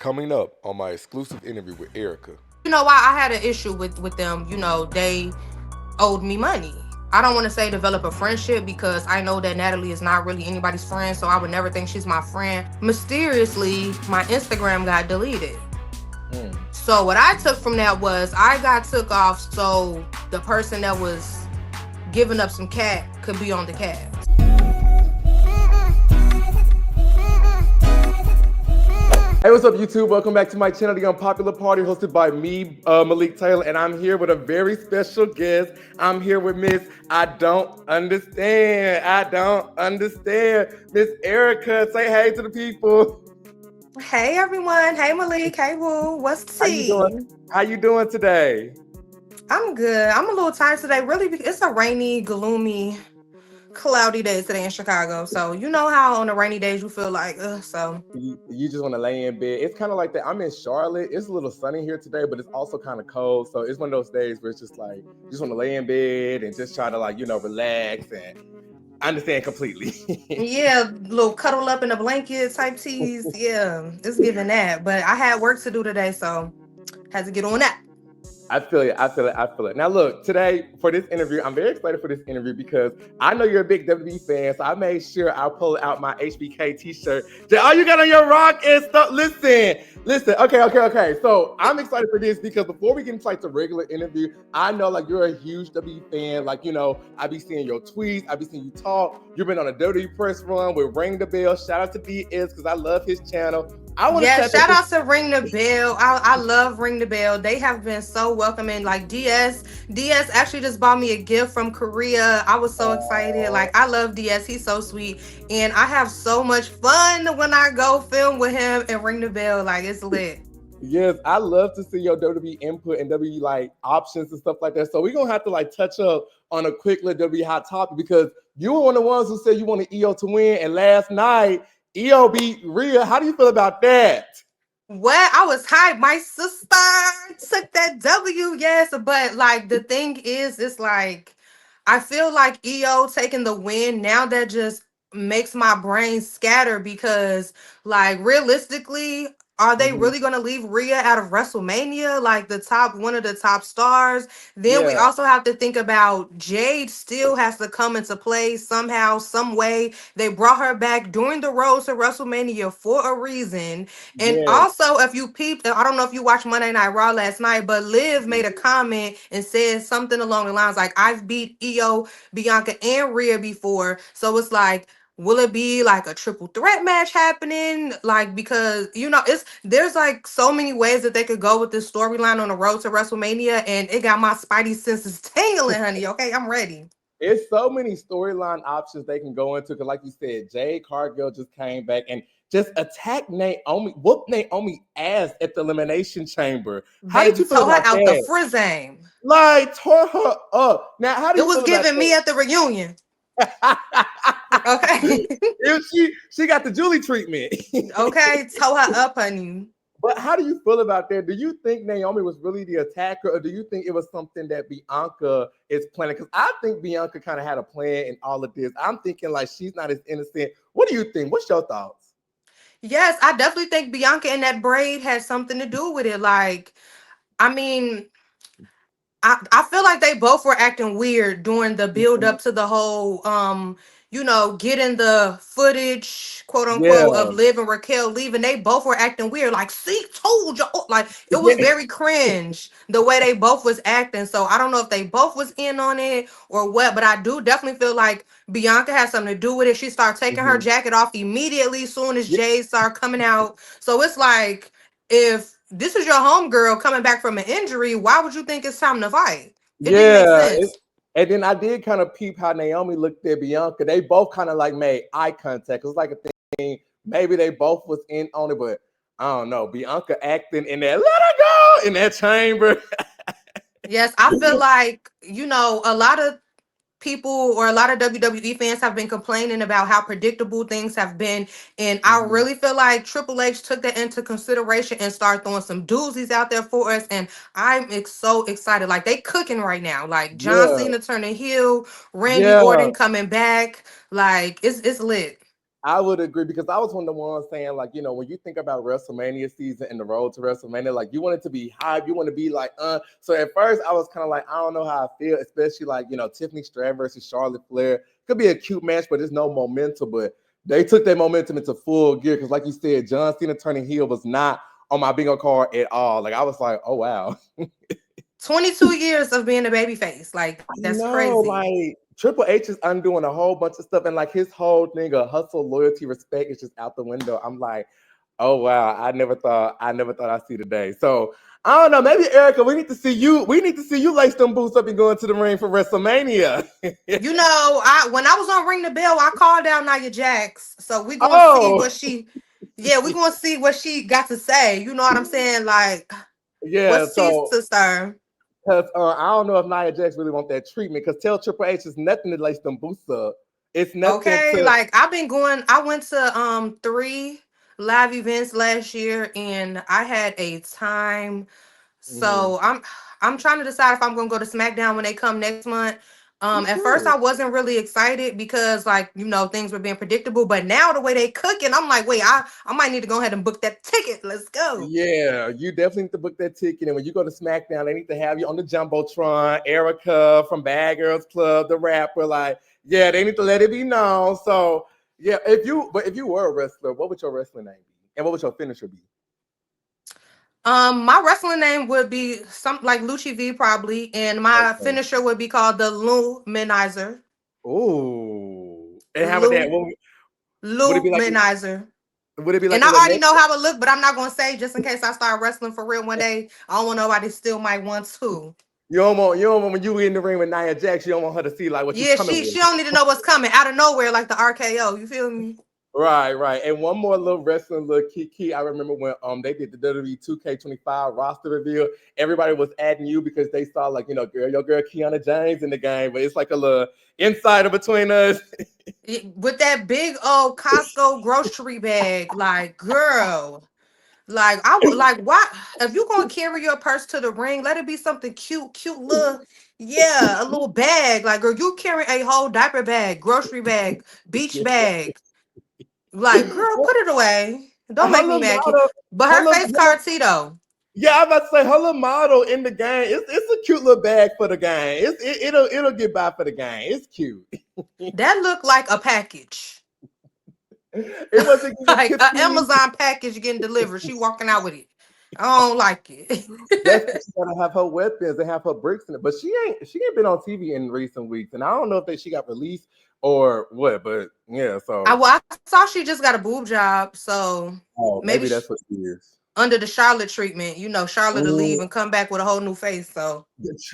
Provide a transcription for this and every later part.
Coming up on my exclusive interview with Erika. You know why I had an issue with them. They owed me money. I don't want to say develop a friendship because I know that Natalie is not really anybody's friend, so I would never think she's my friend. Mysteriously, my Instagram got deleted. So what I took from that was I got took off so the person that was giving up some cat could be on the cat. Hey, what's up, YouTube? Welcome back to my channel, The Unpopular Party, hosted by me, Malik Taylor, and I'm here with a very special guest. I'm here with Miss I Don't Understand. Miss Erika. Say hey to the people. Hey everyone. Hey Malik. Hey Woo. What's How you tea? doing? How you doing today? I'm good. I'm a little tired today. Really, it's a rainy, gloomy, cloudy day today in Chicago. So you know how on the rainy days you feel like, so. You just want to lay in bed. It's kind of like that. I'm in Charlotte. It's a little sunny here today, but it's also kind of cold. So it's one of those days where it's just like, you just want to lay in bed and just try to relax and understand completely. Yeah, little cuddle up in a blanket type tease. Yeah, it's giving that. But I had work to do today, so had to get on that. I feel it. Now, look, today for this interview, I'm very excited for this interview because I know you're a big WWE fan, so I made sure I pull out my HBK t-shirt. All you got on your rock is stuff. Listen. Okay. So I'm excited for this because before we get into the regular interview, I know you're a huge WWE fan. I be seeing your tweets, I be seeing you talk. You've been on a WWE press run with Ring the Bell. Shout out to DS because I love his channel. Shout out to Ring the Bell. I love Ring the Bell. They have been so welcoming. Like DS actually just bought me a gift from Korea. I was so excited. Like I love DS. He's so sweet. And I have so much fun when I go film with him and Ring the Bell. Like it's lit. Yes, I love to see your WWE input and WWE options and stuff like that. So we're gonna have to touch up on a quick little WWE hot topic because you were one of the ones who said you wanted EO to win, and last night EO beat Rhea. How do you feel about that? What? I was hyped. My sister took that W, yes. But the thing is, it's I feel like EO taking the win now that just makes my brain scatter because realistically, are they really gonna leave Rhea out of WrestleMania? Like one of the top stars. Then we also have to think about Jade still has to come into play somehow, some way. They brought her back during the road to WrestleMania for a reason. And also, if you peeped, I don't know if you watched Monday Night Raw last night, but Liv made a comment and said something along the lines like, I've beat EO, Bianca, and Rhea before. So it's will it be a triple threat match happening? Because there's so many ways that they could go with this storyline on the road to WrestleMania, and it got my spidey senses tingling, honey. Okay, I'm ready. It's so many storyline options they can go into because, like you said, Jade Cargill just came back and just attacked Naomi, whooped Naomi ass at the Elimination Chamber. How did you feel about that? The frizzame. Tore her up. Now, how do you feel about that? It was giving me at the reunion. Okay. she got the Julie treatment. Okay, toe her up, honey. But how do you feel about that? Do you think Naomi was really the attacker, or do you think it was something that Bianca is planning? Because I think Bianca kind of had a plan in all of this. I'm thinking she's not as innocent. What do you think? What's your thoughts? Yes, I definitely think Bianca and that braid had something to do with it. I mean, I feel like they both were acting weird during the build up to the whole getting the footage, quote unquote, of Liv and Raquel leaving. They both were acting weird. See, told you. It was very cringe the way they both was acting. So I don't know if they both was in on it or what, but I do definitely feel like Bianca has something to do with it. She started taking her jacket off immediately soon as Jade started coming out. So it's if this is your homegirl coming back from an injury, why would you think it's time to fight? It didn't make sense. And then I did kind of peep how Naomi looked at Bianca. They both kind of made eye contact. It was like a thing. Maybe they both was in on it, but I don't know. Bianca acting in that, let her go in that chamber. Yes, I feel like, a lot of people or a lot of WWE fans have been complaining about how predictable things have been. And I really feel like Triple H took that into consideration and started throwing some doozies out there for us. And I'm so excited. They cooking right now. John Cena turning heel, Randy Orton coming back. It's lit. I would agree because I was one of the ones saying, like, when you think about WrestleMania season and the road to WrestleMania, like, you want it to be hype, you want to be like, So at first, I was kind of like, I don't know how I feel, especially like, Tiffany Stratton versus Charlotte Flair could be a cute match, but there's no momentum. But they took that momentum into full gear because, like you said, John Cena turning heel was not on my bingo card at all. Like, I was like, oh wow. 22 years of being a baby face. Like, I that's know, crazy. like Triple H is undoing a whole bunch of stuff, and like his whole thing of hustle, loyalty, respect is just out the window. I'm like, oh wow, I never thought I'd see the day. So I don't know, maybe Erica, we need to see you. We need to see you lace them boots up and go into the ring for WrestleMania. When I was on Ring the Bell, I called out Nia Jax. So we're gonna see Oh, what we're gonna see what she got to say. You know what I'm saying? Like, yeah. what's tea, So sister? because I don't know if Nia Jax really want that treatment. Because tell Triple H it's nothing to lace them boots up. It's nothing Okay, to. like I went to 3 live events last year and I had a time. Mhm. So I'm trying to decide if I'm gonna go to SmackDown when they come next month. You At first should. I wasn't really excited because like things were being predictable, but now the way they cooking, I'm like, wait, I might need to go ahead and book that ticket. Let's go. Yeah, you definitely need to book that ticket. And when you go to SmackDown, they need to have you on the Jumbotron, Erica from Bad Girls Club, the rapper. Like, yeah, they need to let it be known. So, yeah, if you were a wrestler, what would your wrestling name be? And what would your finisher be? My wrestling name would be something like Lucci Vee probably, and my Okay. finisher would be called the Luminizer. Ooh. And how about that? Lu Would it be like Luminizer. would it be like And a I little already neck? know how it look, but I'm not gonna say just in case I start wrestling for real one day. I don't want nobody still might want to. You don't want when you in the ring with Nia Jax, you don't want her to see like what you Yeah, coming she with. don't need to know what's coming out of nowhere like the RKO. You feel me? Right, right. And one more little wrestling little key. I remember when they did the WWE 2K25 roster reveal. Everybody was adding you because they saw like, your girl Kiana James in the game, but it's like a little insider between us. With that big old Costco grocery bag, like girl. Like I would like why if you gonna carry your purse to the ring, let it be something cute, cute little a little bag. Like girl, you carry a whole diaper bag, grocery bag, beach bag. Like, girl, put it away. Don't Her make me little mad, kid. model, But her her little, face card Tito. yeah, I was about to say her little model in the game. It's a cute little bag for the game. It'll get by for the game. It's cute. That looked like a package. It wasn't giving Like an Tiffany. Amazon package getting delivered. She walking out with it. I don't like it. That's because she gotta have her weapons and have her bricks in it. But she ain't been on TV in recent weeks, and I don't know if she got released or what. But yeah, so I saw she just got a boob job, so maybe maybe that's what it is. under the Charlotte treatment, Charlotte to leave Mm, and come back with a whole new face. So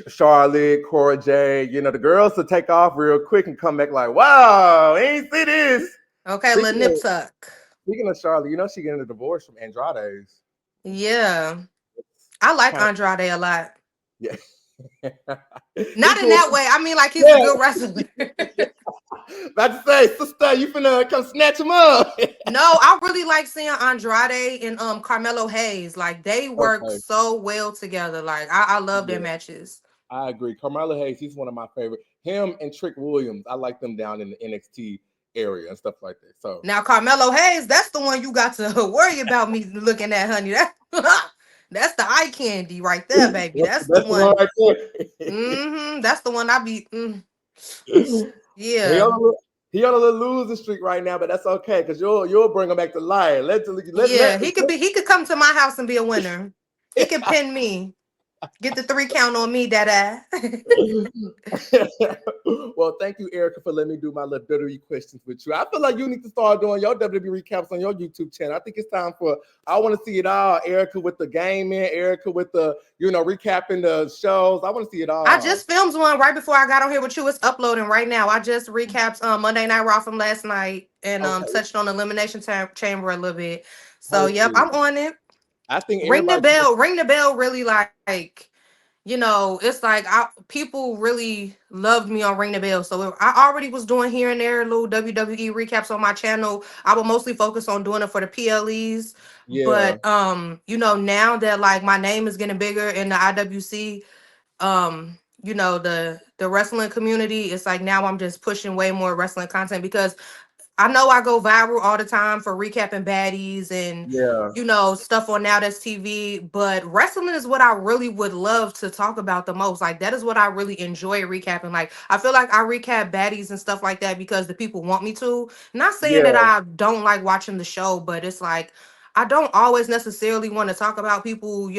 Charlotte, Cora J, the girls to take off real quick and come back like, wow, ain't see this. okay, little Speaking nip of tuck. speaking of Charlotte, she getting a divorce from Andrade's. Yeah, I like Kind Andrade a lot. yeah. He Not in cool. that way. I mean, like he's a Yeah. good wrestler. About to say, sister, you finna come snatch him up. No, I really like seeing Andrade and Carmelo Hayes. Like they work Okay. so well together. Like I love their Yeah. matches. I agree. Carmelo Hayes, he's one of my favorite. Him and Trick Williams, I like them down in the NXT area and stuff like that. So Now Carmelo Hayes, that's the one you got to worry about me looking at, honey. That's the eye candy right there, baby. That's the that's the one one. right there. That's the one I be. he Yeah, on a little, he on a little losing streak right now, but that's okay because you'll bring him back to life. yeah. He could come to my house and be a winner. He could pin me. Get the 3 count on me, that Well, thank you, Erica, for letting me do my little WWE questions with you. I feel like you need to start doing your WWE recaps on your YouTube channel. I think it's time for I want to see it all. Erica with the gaming, Erica with the recapping the shows. I want to see it I all. just filmed one right before I got on here with you. It's uploading right now. I just recapped Monday Night Raw from last night and Okay, touched on Elimination Chamber a little bit. So yep, perfect. I'm on it. I think Ring the everybody should. bell. Ring the bell. Really it's like people really loved me on Ring the Bell. So I already was doing here and there little WWE recaps on my channel. I would mostly focus on doing it for the PLEs. Yeah, But now that like my name is getting bigger in the IWC, the wrestling community, it's like now I'm just pushing way more wrestling content because I know I go viral all the time for recapping baddies and Yeah, stuff on Now That's TV, but wrestling is what I really would love to talk about the most. Like that is what I really enjoy recapping. Like I feel like I recap baddies and stuff like that because the people want me to. Not saying that yeah, I don't like watching the show, but it's like I don't always necessarily want to talk about people,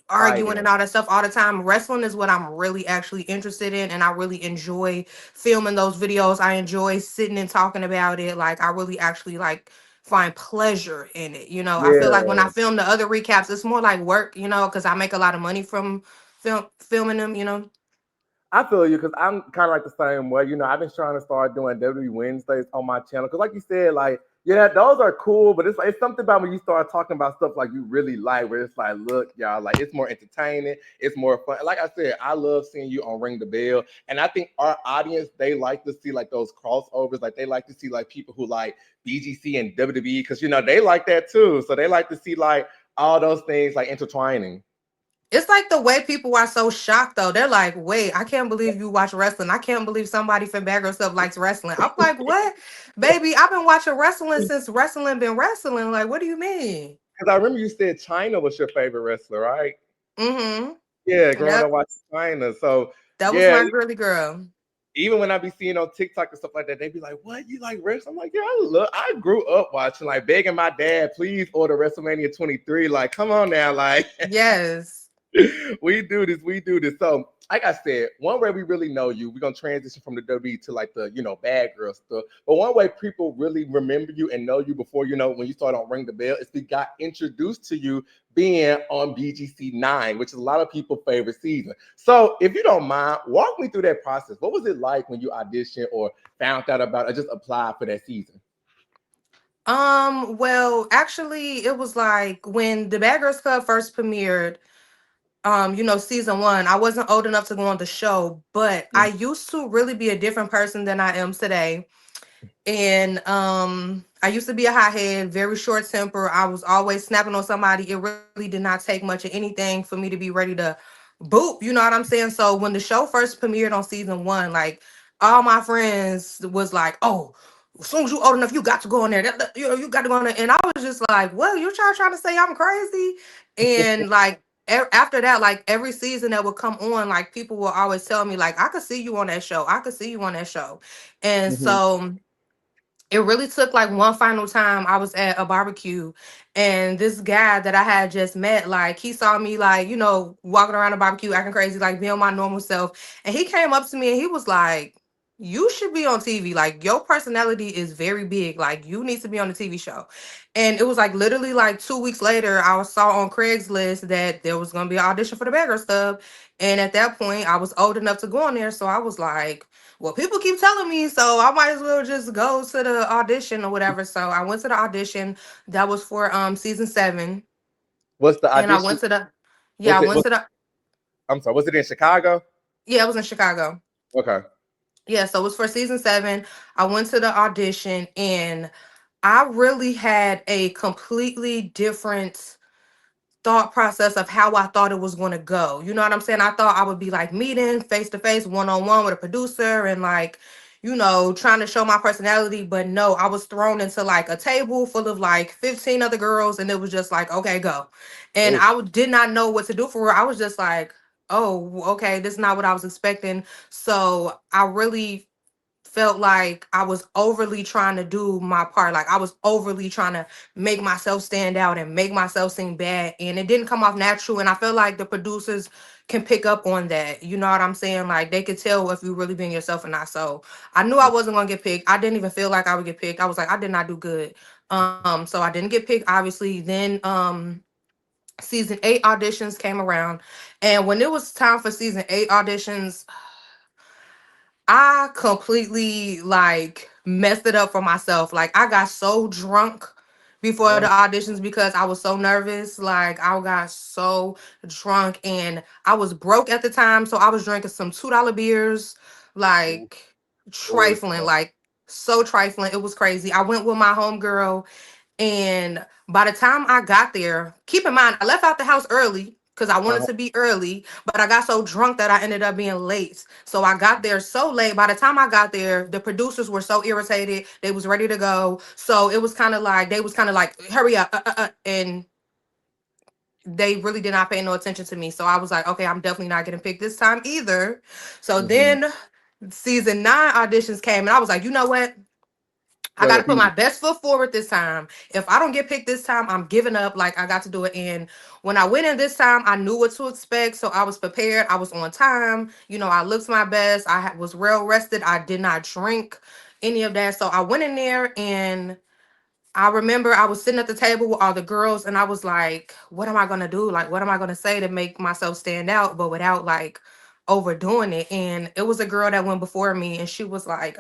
arguing fighting. and all that stuff all the time. Wrestling is what I'm really actually interested in, and I really enjoy filming those videos. I enjoy sitting and talking about it. Like I really actually like find pleasure in it. I feel like when I Yeah. film the other recaps, it's more like work, because I make a lot of money from filming them. I feel you because I'm kind of like the same way. I've been trying to start doing WWE Wednesdays on my channel because, like you said, like yeah, those are cool, but it's something about when you start talking about stuff like you really like, where it's like, look, y'all, like it's more entertaining, it's more fun. Like I said, I love seeing you on Ring the Bell, and I think our audience they like to see like those crossovers, like they like to see like people who like BGC and WWE because they like that too, so they like to see like all those things like intertwining. It's like the way people are so shocked though. They're like, wait, I can't believe you watch wrestling. I can't believe somebody from Bad Girl Stuff likes wrestling. I'm like, what? Baby, I've been watching wrestling since wrestling been wrestling. Like, what do you mean? Because I remember you said China was your favorite wrestler, right? Mm-hmm. Yeah, growing That up watching China. So that was yeah, my girly girl. even when I be seeing on TikTok and stuff like that, they be like, "What you like wrestling?" I'm like, "Yeah, I grew up watching, like begging my dad, please order WrestleMania 23. Like, come on now, like Yes. we do this. So, like I said, one way we really know you, we're gonna transition from the WWE to like the bad girl stuff. But one way people really remember you and know you before when you start on Ring the Bell is we got introduced to you being on BGC9, which is a lot of people's favorite season. So, if you don't mind, walk me through that process. What was it like when you auditioned or found out about or just applied for that season? Well, actually, it was like when the Bad Girls Club first premiered, season one, I wasn't old enough to go on the show, but I used to really be a different person than I am today. And I used to be a hothead, very short temper. I was always snapping on somebody. It really did not take much of anything for me to be ready to boop, you know what I'm saying? So when the show first premiered on season one, like all my friends was like, oh, as soon as you old enough, you got to go in there. You got to go in there. And I was just like, well, you trying to say I'm crazy? And like after that, like every season that would come on, like people will always tell me, like, I could see you on that show. I could see you on that show. And Mm-hmm. so it really took like one final time. I was at a barbecue and this guy that I had just met, like he saw me like, walking around the barbecue acting crazy, like being my normal self. And he came up to me and he was like, you should be on TV. Like your personality is very big. Like you need to be on the TV show. And it was like literally like 2 weeks later, I saw on Craigslist that there was gonna be an audition for the Beggar Stuff. And at that point, I was old enough to go on there. So I was like, well, people keep telling me, so I might as well just go to the audition or whatever. So I went to the audition. That was for season 7. What's the And I audition? went to the yeah, Was I it went was to the I'm sorry, was it in Chicago? yeah, it was in Chicago. Okay. Yeah, so it was for season 7. I went to the audition and I really had a completely different thought process of how I thought it was going to go. You know what I'm saying? I thought I would be like meeting face to face, one on one with a producer and like, trying to show my personality. But no, I was thrown into like a table full of like 15 other girls and it was just like, okay, go. And Oh, did not know what to do for her. I was just like, oh, okay, this is not what I was expecting. So I really felt like I was overly trying to do my part. Like I was overly trying to make myself stand out and make myself seem bad. And it didn't come off natural. And I feel like the producers can pick up on that. You know what I'm saying? Like they could tell if you really being yourself or not. So I knew I wasn't gonna get picked. I didn't even feel like I would get picked. I was like, I did not do good. So I didn't get picked, obviously. Then season 8 auditions came around. And when it was time for season 8 auditions, I completely like messed it up for myself. Like I got so drunk before the auditions because I was so nervous. Like I got so drunk and I was broke at the time, so I was drinking some $2 beers, oh, like oh, trifling, like so trifling. It was crazy. I went with my homegirl and by the time I got there, keep in mind I left out the house early because I wanted Uh-huh. to be early, but I got so drunk that I ended up being late. So I got there so late. By the time I got there, the producers were so irritated. They was ready to go. So it was kind of like they was kind of like, hurry up, and they really did not pay no attention to me. So I was like, okay, I'm definitely not getting picked this time either. So Hmm. then season 9 auditions came, and I was like, you know what? I got to Wait, put my best foot forward this time. If I don't get picked this time, I'm giving up. Like, I got to do it. And when I went in this time, I knew what to expect. So I was prepared. I was on time. I looked my best. Was well rested. I did not drink any of that. So I went in there, and I remember I was sitting at the table with all the girls, and I was like, what am I going to do? Like, what am I going to say to make myself stand out, but without like overdoing it? And it was a girl that went before me, and she was like,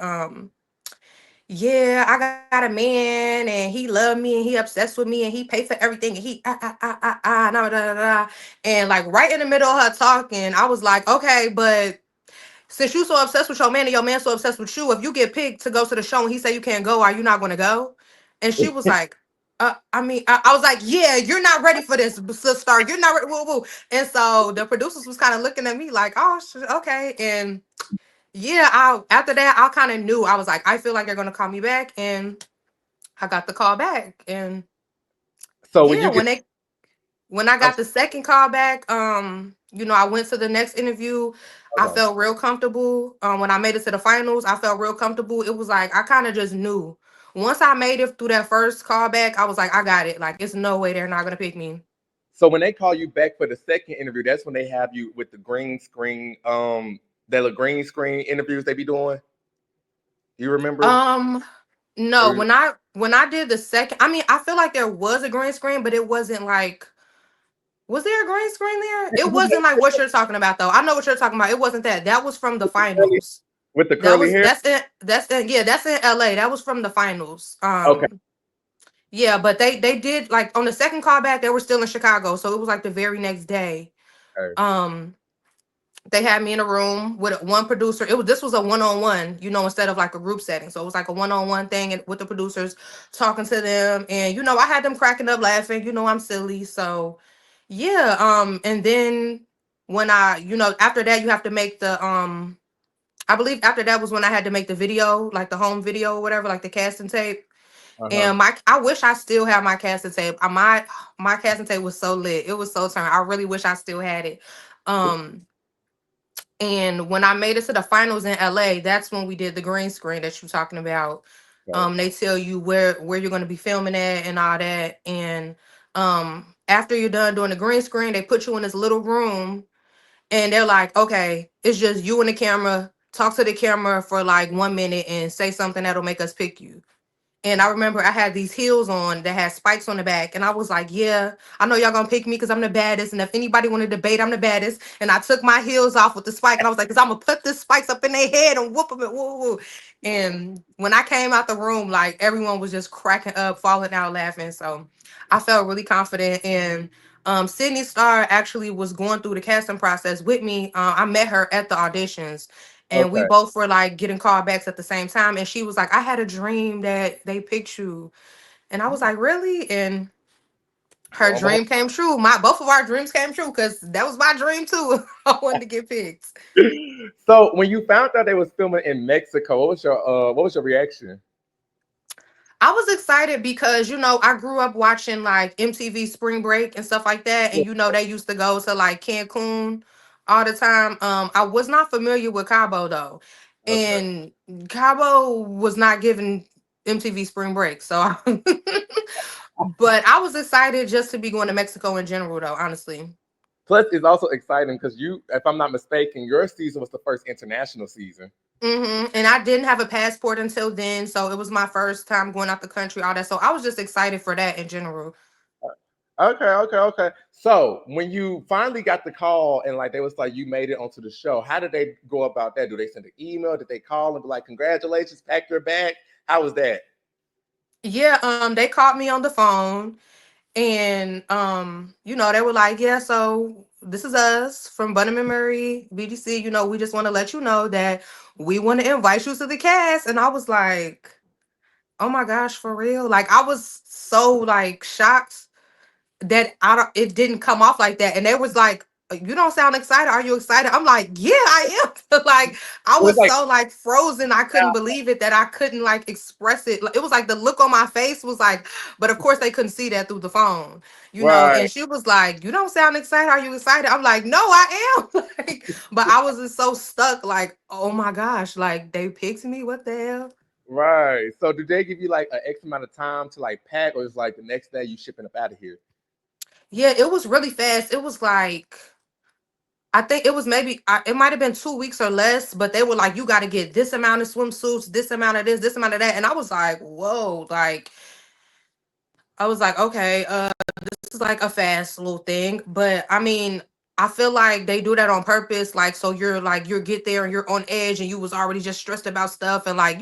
yeah, I got a man and he loved me and he obsessed with me and he paid for everything and he nah, da, da, da. And like right in the middle of her talking, I was like, okay, but since you so obsessed with your man and your man so obsessed with you, if you get picked to go to the show and he say you can't go, are you not gonna go? And she was like, I was like, yeah, you're not ready for this, sister. You're not ready. Woo, woo. And so the producers was kind of looking at me like, oh, okay. And yeah, after that, I kind of knew. I was like, I feel like they're gonna call me back, and I got the call back. And so when yeah, you get, when I I'm got the second call back, I went to the next interview. I okay. felt real comfortable. When I made it to the finals, I felt real comfortable. It was like I kind of just knew. Once I made it through that first call back, I was like, I got it. Like, it's no way they're not gonna pick me. So when they call you back for the second interview, that's when they have you with the green screen, the little green screen interviews they be doing. You remember? Um, no, Or when I did the second, I mean, I feel like there was a green screen, but it wasn't like. Was there a green screen there? It wasn't like what you're talking about though. I know what you're talking about. It wasn't that. That was from the finals. with the curly hair? That's in LA. That was from the finals. Okay. Yeah, but they did like on the second callback, they were still in Chicago. So it was like the very next day. Okay. Um they had me in a room with one producer. This was a one-on-one, instead of like a group setting. So it was like a one-on-one thing and with the producers talking to them. And I had them cracking up laughing. I'm silly. So yeah. And then when after that you have to make the I believe after that was when I had to make the video, like the home video or whatever, like the casting tape. Uh-huh. And I wish I still had my casting tape. My casting tape was so lit. It was so turned. I really wish I still had it. Um and when I made it to the finals in LA, that's when we did the green screen that you're talking about. Okay. They tell you where you're going to be filming at and all that. And after you're done doing the green screen, they put you in this little room and they're like, okay, it's just you and the camera. Talk to the camera for like 1 minute and say something that'll make us pick you. And I remember I had these heels on that had spikes on the back. And I was like, yeah, I know y'all gonna pick me because I'm the baddest. And if anybody want to debate, I'm the baddest. And I took my heels off with the spike. And I was like, because I'm gonna put the spikes up in their head and whoop them and woo woo. And when I came out the room, like everyone was just cracking up, falling out laughing. So I felt really confident. And Sydney Starr actually was going through the casting process with me. I met her at the auditions and we Okay. both were like getting callbacks at the same time. And she was like, I had a dream that they picked you. And I was like, really? And her Lo and behold. dream came true. My both of our dreams came true because that was my dream too. I wanted to get picked. So when you found out they was filming in Mexico, what was your reaction? I was excited because I grew up watching like MTV Spring Break and stuff like that. And they used to go to like Cancun all the time. I was not familiar with Cabo though. Okay. And Cabo was not given MTV Spring Break. So but I was excited just to be going to Mexico in general though, honestly. Plus, it's also exciting because if I'm not mistaken, your season was the first international season. And I didn't have a passport until then, so it was my first time going out the country, all that. So I was just excited for that in general. Okay, okay, okay. So when you finally got the call and like they was like you made it onto the show, how did they go about that? Do they send an email? Did they call and be like, congratulations, pack your bag? How was that? Yeah, they called me on the phone and they were like, yeah, so this is us from Bunham and Murray, BGC. We just want to let you know that we want to invite you to the cast. And I was like, oh my gosh, for real? Like I was so like shocked that it didn't come off like that. And they was like, you don't sound excited. Are you excited? I'm like, yeah, I am. Like, I It was was like, so like frozen. I couldn't believe it that I couldn't like express it. Like, it was like the look on my face was like, but of course they couldn't see that through the phone, right, and she was like, you don't sound excited. Are you excited? I'm like, no, I am. Like, but I was just so stuck, like, oh my gosh, like they picked me. What the hell? right. So do they give you like an X amount of time to like pack, or is like the next day you shipping up out of here? Yeah, it was really fast. It was like, I think it was maybe it might have been 2 weeks or less, but they were like, you got to get this amount of swimsuits, this amount of this amount of that, and I was like, whoa, like I was like, okay, this is like a fast little thing, but I mean, I feel like they do that on purpose, like so you're like you get there and you're on edge and you was already just stressed about stuff, and like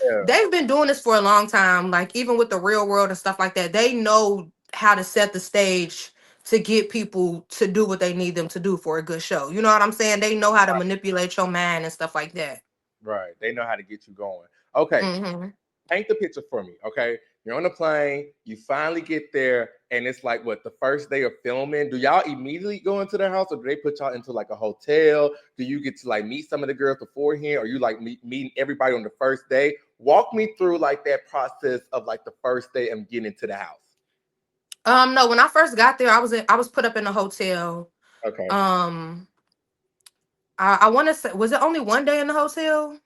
Yeah, they've been doing this for a long time, like even with the real world and stuff like that, they know how to set the stage to get people to do what they need them to do for a good show. You know what I'm saying? They know how to manipulate your mind and stuff like that. right. They know how to get you going. Okay, Hmm. paint the picture for me. Okay, you're on the plane, you finally get there, and it's like what, the first day of filming. Do y'all immediately go into their house, or do they put y'all into like a hotel? Do you get to like meet some of the girls beforehand, or you like meeting everybody on the first day? Walk me through like that process of like the first day of getting into the house. No, when I first got there, I was put up in a hotel. Okay. Um, I want to say, was it only one day in the hotel?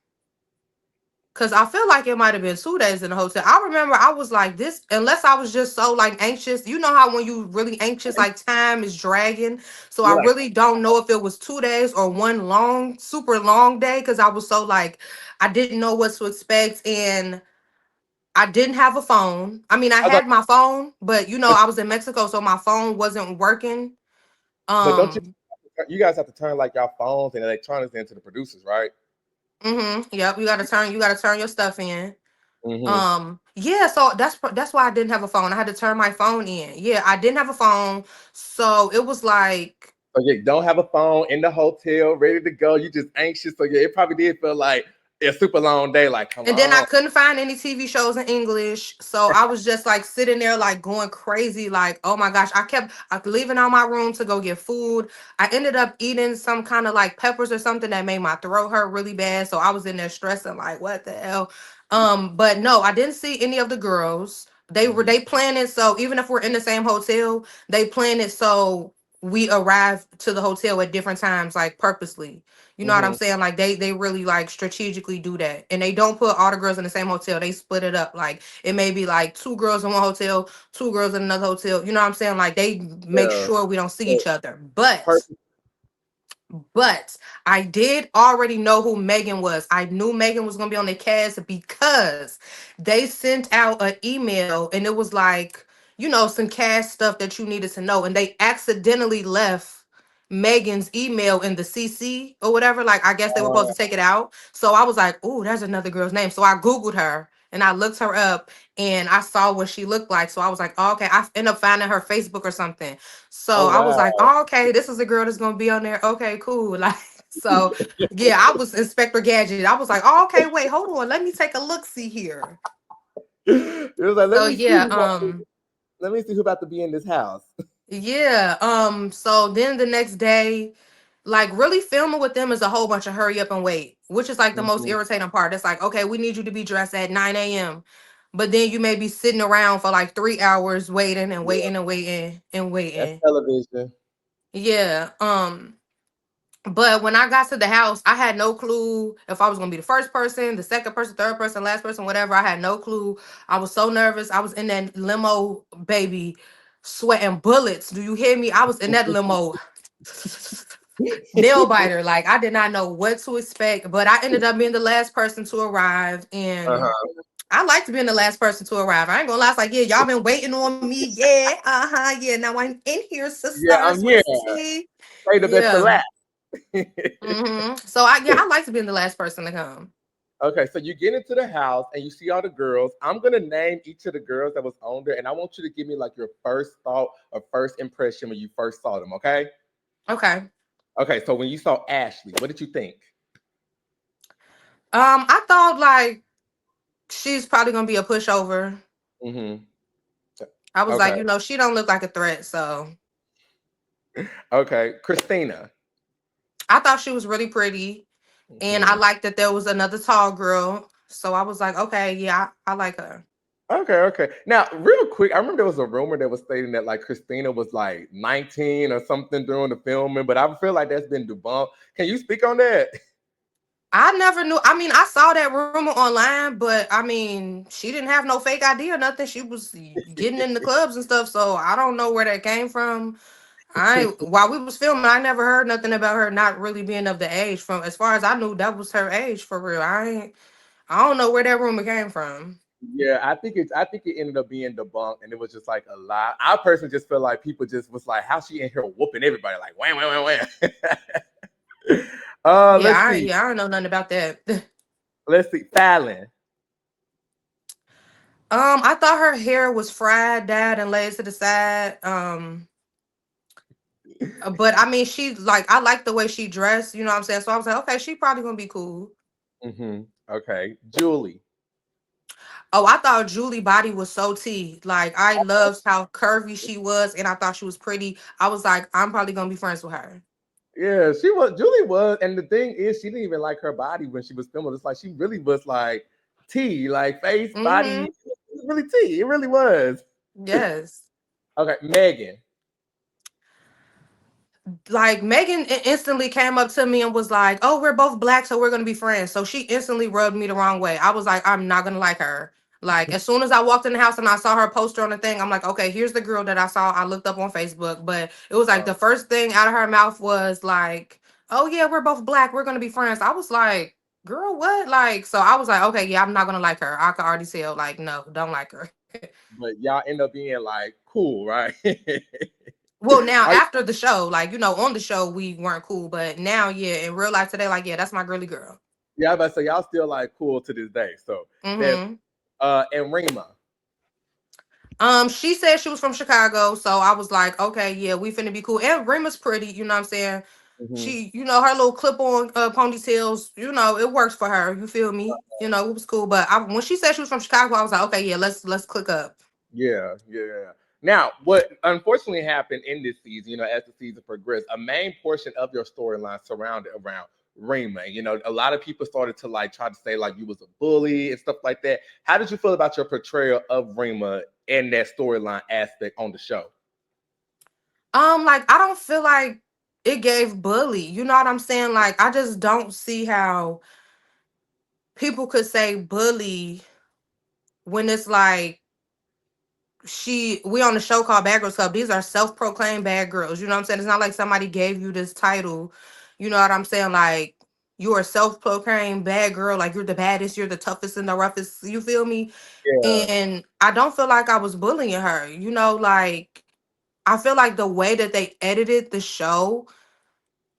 Cause I feel like it might have been 2 days in the hotel. I remember I was like this, unless I was just so like anxious. You know how when you really anxious, like time is dragging. So I You're like, really don't know if it was 2 days or one long, super long day. Cause I was so like, I didn't know what to expect, and I didn't have a phone. I mean, I I was like, had my phone, but but, I was in Mexico, so my phone wasn't working. but don't you? Um, You guys have to turn like y'all phones and electronics into the producers, right? yep, you gotta turn your stuff in. Mm-hmm. Yeah, so that's why I didn't have a phone. I had to turn my phone in. Yeah, I didn't have a phone. So it was like, So you don't have a phone in the hotel, ready to go. You just anxious. So yeah, it probably did feel like a super long day. Like, come and then I on. couldn't find any TV shows in English. So I was just like sitting there like going crazy, like, oh my gosh. I leaving out my room to go get food. I ended up eating some kind of like peppers or something that made my throat hurt really bad. So I was in there stressing, like, what the hell? But no, I didn't see any of the girls. Mm-hmm. They planned it so even if we're in the same hotel, they planned it so we arrive to the hotel at different times, like purposely. You know what I'm Mm-hmm. saying? Like they really like strategically do that. And they don't put all the girls in the same hotel. They split it up. Like it may be like two girls in one hotel, two girls in another hotel. You know what I'm saying? Like they make Yeah. sure we don't see So, each other. But perfect. I did already know who Megan was. I knew Megan was gonna be on the cast because they sent out an email and it was like, some cast stuff that you needed to know. And they accidentally left Megan's email in the CC or whatever. Like, I guess they were supposed to take it out. So I was like, oh, there's another girl's name. So I Googled her and I looked her up and I saw what she looked like. So I was like, oh, okay. I ended up finding her Facebook or something. So Oh I was wow. like, oh, okay, this is a girl that's gonna be on there. Okay, cool. Like, so yeah, I was Inspector Gadget. I was like, oh, okay, wait, hold on. Let me take a look see here. It was like, So yeah, let me see who about to be in this house. yeah. So then the next day, like really filming with them is a whole bunch of hurry up and wait, which is like the most Mhm. irritating part. It's like, okay, we need you to be dressed at 9 a.m. But then you may be sitting around for like 3 hours waiting and Yeah, waiting and waiting and that's waiting. television. Yeah. But when I got to the house, I had no clue if I was gonna be the first person, the second person, third person, last person, whatever. I had no clue. I was so nervous. I was in that limo, baby, sweating bullets. Do you hear me? I was in that limo, nail biter. Like I did not know what to expect, but I ended up being the last person to arrive, and Uh-huh. I like to be the last person to arrive. I ain't gonna lie. It's like, yeah, y'all been waiting on me. Yeah, yeah. Now I'm in here, Yeah, I'm sisters, with here. a T. Say the best for Yeah. last. So I like to be the last person to come. Okay, so you get into the house and you see all the girls. I'm gonna name each of the girls that was on there, and I want you to give me like your first thought or first impression when you first saw them. Okay. Okay. Okay. So when you saw Ashley, what did you think? I thought like she's probably gonna be a pushover. Mm-hmm. I was like, Okay. she don't look like a threat. So Okay. Christina. I thought she was really pretty. And I Mhm. liked that there was another tall girl. So I was like, okay, yeah, I like her. Okay, okay. Now, real quick, I remember there was a rumor that was stating that like Christina was like 19 or something during the filming, but I feel like that's been debunked. Can you speak on that? I never knew. I mean, I saw that rumor online, but I mean, she didn't have no fake ID or nothing. She was getting in the clubs and stuff. So I don't know where that came from. While we was filming, I never heard nothing about her not really being of the age. From as far as I knew, that was her age for real. I don't know where that rumor came from. Yeah, I think it ended up being debunked, and it was just like a lie. I personally just feel like people just was like, "How she in here whooping everybody?" Like, wham, wham, wham, wham. Yeah, Let's see, I don't know nothing about that. let's see, Fallon. I thought her hair was fried, dyed, and laid to the side. But I mean, she like I like the way she dressed. You know what I'm saying? So I was like, okay, she probably gonna be cool. Okay, Julie. Oh, I thought Julie body was so T. Like I loved how curvy she was, and I thought she was pretty. I was like, I'm probably gonna be friends with her. Yeah, she was. Julie was, and the thing is, she didn't even like her body when she was filming. It's like she really was like T, like face, body, Mm-hmm. it was really T. It really was. Yes. Okay, Megan. Like Megan instantly came up to me and was like, "Oh, we're both black, so we're gonna be friends." So she instantly rubbed me the wrong way. I was like, "I'm not gonna like her." Like as soon as I walked in the house and I saw her poster on the thing, I'm like, "Okay, here's the girl that I saw." I looked up on Facebook, but it was like Uh, the first thing out of her mouth was like, "Oh yeah, we're both black. We're gonna be friends." I was like, "Girl, what?" Like, so I was like, "Okay, yeah, I'm not gonna like her." I could already tell. Like, no, don't like her. but y'all end up being like cool, right? Well, now Are, after the show, like on the show we weren't cool, but now, yeah, in real life today, like, yeah, that's my girly girl. yeah, but so y'all still like cool to this day. So that's Hmm. and Rima. She said she was from Chicago, so I was like, okay, yeah, we finna be cool. And Rima's pretty, you know what I'm saying? Mhm. She, her little clip-on ponytails, it works for her. You feel me? It was cool. But when she said she was from Chicago, I was like, okay, yeah, let's click up. Yeah, yeah. Now, what unfortunately happened in this season, as the season progressed, a main portion of your storyline surrounded around Rima. A lot of people started to like try to say like you was a bully and stuff like that. How did you feel about your portrayal of Rima in that storyline aspect on the show? Like I don't feel like it gave bully. You know what I'm saying? Like I just don't see how people could say bully when it's like we on the show called Bad Girls Club. These are self-proclaimed bad girls. You know what I'm saying? It's not like somebody gave you this title. You know what I'm saying? Like you are a self-proclaimed bad girl, like you're the baddest, you're the toughest and the roughest. You feel me? Yeah, And I don't feel like I was bullying her. Like I feel like the way that they edited the show,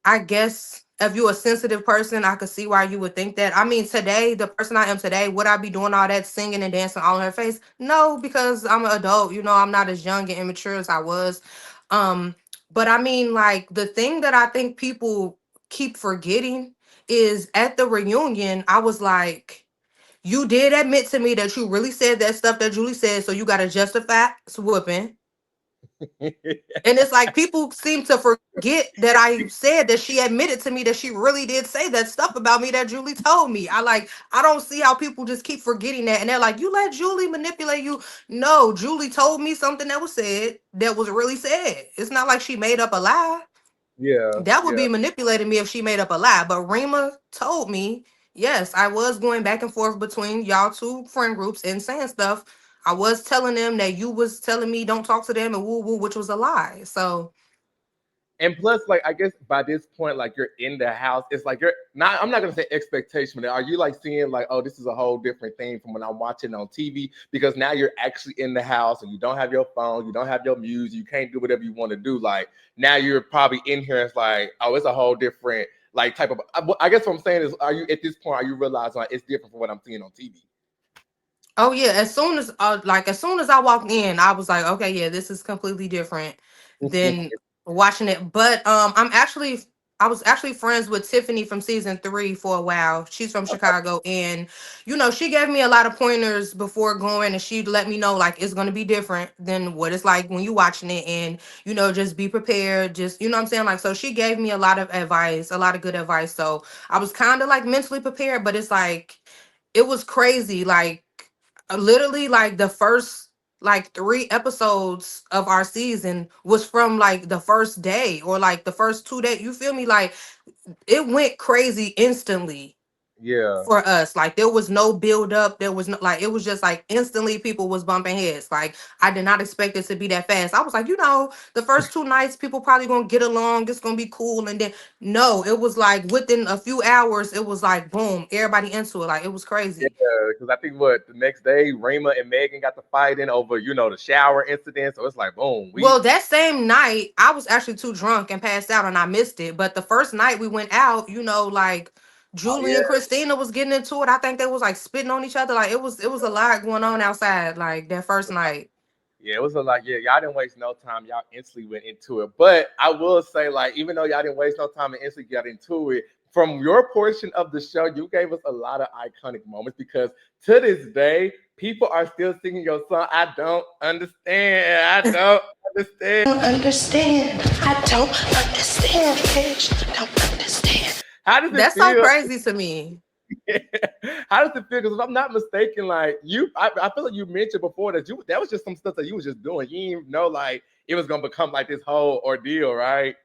I guess if you're a sensitive person, I could see why you would think that. I mean, today, the person I am today, would I be doing all that singing and dancing all in her face? No, because I'm an adult. I'm not as young and immature as I was. Um, but I mean, like the thing that I think people keep forgetting is at the reunion, I was like, you did admit to me that you really said that stuff that Julie said, so you got to justify whooping. And it's like people seem to forget that I said that she admitted to me that she really did say that stuff about me that Julie told me. I don't see how people just keep forgetting that. And they're like, you let Julie manipulate you. No, Julie told me something that was said that was really said. It's not like she made up a lie. yeah, That would yeah. be manipulating me if she made up a lie. But Rima told me, yes, I was going back and forth between y'all two friend groups and saying stuff. I was telling them that you was telling me don't talk to them and woo woo, which was a lie. So And plus, like I guess by this point, like you're in the house, it's like you're not. I'm not gonna say expectation, but are you like seeing like, oh, this is a whole different thing from when I'm watching on TV? Because now you're actually in the house and you don't have your phone, you don't have your music, you can't do whatever you want to do. Like now you're probably in here. It's like, oh, it's a whole different like type of. I guess what I'm saying is, are you at this point? Are you realizing like it's different from what I'm seeing on TV? oh yeah, as soon as I walked in, I was like, okay, yeah, this is completely different than watching it. But I'm actually I was actually friends with Tiffany from season 3 for a while. She's from Chicago, and she gave me a lot of pointers before going, and she let me know like it's gonna be different than what it's like when you watching it, and just be prepared. Just what I'm saying, like so she gave me a lot of advice, a lot of good advice. So I was kind of like mentally prepared, but it's like it was crazy. Like literally, like the first like 3 episodes of our season was from like the first day or like the first 2 days. You feel me? Like it went crazy instantly Yeah. for us. Like there was no build up. There was no like it was just like instantly people was bumping heads. Like I did not expect it to be that fast. I was like, the first 2 nights people probably gonna get along. It's gonna be cool. And then no, it was like within a few hours, it was like boom, everybody into it. Like it was Yeah, crazy. because I think what the next day, Rayma and Megan got to fighting over, the shower incident. So it's like, boom, Well, that same night, I was actually too drunk and passed out and I missed it. But the first night we went out, like oh Julie yeah, and Christina was getting into it. I think they was like spitting on each other. Like it was a lot going on outside, like that first night. yeah, it was a lot. Yeah, y'all didn't waste no time. Y'all instantly went into it. But I will say, like, even though y'all didn't waste no time and instantly got into it, from your portion of the show, you gave us a lot of iconic moments because to this day, people are still singing your song. I don't understand. I don't understand. Understand. I don't understand, bitch. Don't understand. How does it That's so feel? crazy to me. How does it feel? Because if I'm not mistaken, like I feel like you mentioned before that was just some stuff that you was just doing. You didn't even know like it was gonna become like this whole ordeal, right?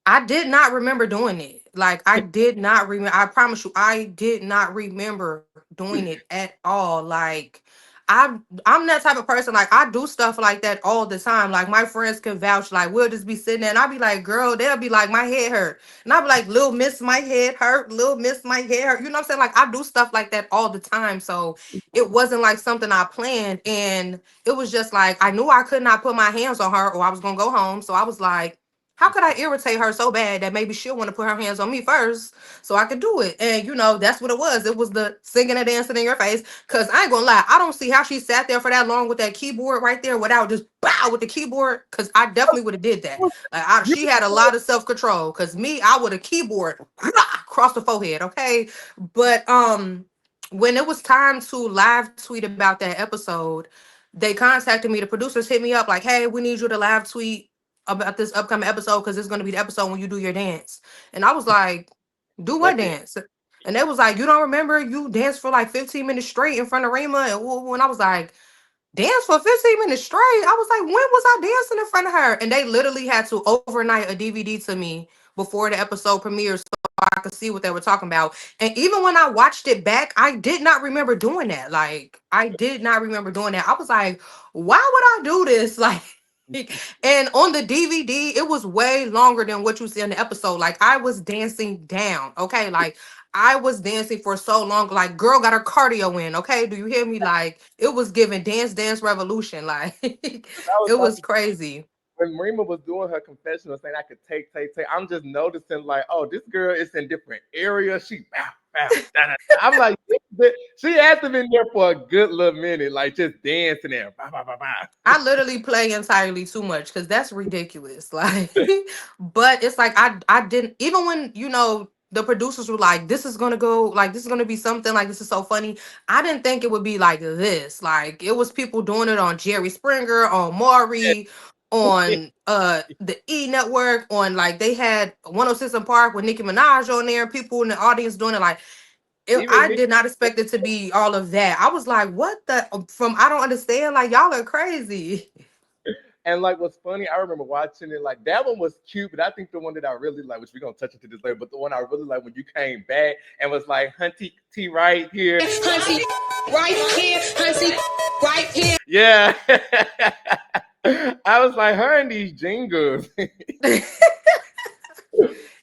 I did not remember doing it. Like I did not remember. I promise you, I did not remember doing it at all. Like I'm that type of person. Like I do stuff like that all the time. Like my friends can vouch. Like we'll just be sitting there, and I'll be like, "Girl," they'll be like, "My head hurt," and I'll be like, "Little Miss, my head hurt. Little Miss, my head hurt." You know what I'm saying? Like I do stuff like that all the time. So it wasn't like something I planned, and it was just like I knew I could not put my hands on her, or I was gonna go home. So I was like, how could I irritate her so bad that maybe she'll want to put her hands on me first so I could do it? And that's what it was. It was the singing and dancing in your face. Cause I ain't gonna lie, I don't see how she sat there for that long with that keyboard right there without just bow with the keyboard. Cause I definitely would have did that. Like You she had a lot of self-control. Cause me, I would have keyboard across the forehead. Okay. But when it was time to live tweet about that episode, they contacted me. The producers hit me up like, hey, we need you to live tweet about this upcoming episode because it's going to be the episode when you do your dance. And I was like, do what what did dance? And they was like, you don't remember you danced for like 15 minutes straight in front of Rima? And, and I was like, dance for 15 minutes straight? I was like, when was I dancing in front of her? And they literally had to overnight a DVD to me before the episode premiered so I could see what they were talking about. And even when I watched it back, I did not remember doing that. Like, I did not remember doing that. I was like, why would I do this? Like, and on the DVD, it was way longer than what you see in the episode. Like, I was dancing down, okay? Like, I was dancing for so long. Like, girl got her cardio in, okay? Do you hear me? Like, it was giving dance revolution. Like, I was it about was to crazy. when Marima was doing her confessional saying I could take, I'm just noticing like, oh, this girl is in different areas. She bow, bow, da, da, da. I'm like, she has to been there for a good little minute, like just dancing there. Bow, bow, bow, bow. I literally play entirely too much because that's ridiculous. Like, but it's like I didn't even when the producers were like, this is gonna go like this is gonna be something like this is so funny. I didn't think it would be like this. Like it was people doing it on Jerry Springer, on Maury, on the E Network, on like they had 106 in Park with Nicki Minaj on there, people in the audience doing it like Even I Nick, did not expect it to be all of that. I was like, what the from I don't understand. Like y'all are crazy. and like what's funny, I remember watching it, like that one was cute, but I think the one that I really like, which we're gonna touch into this later, but the one I really like when you came back and was like, Hunty T right here. Hunty, right here. Hunty, right here. Yeah. I was like, her and these jingles. but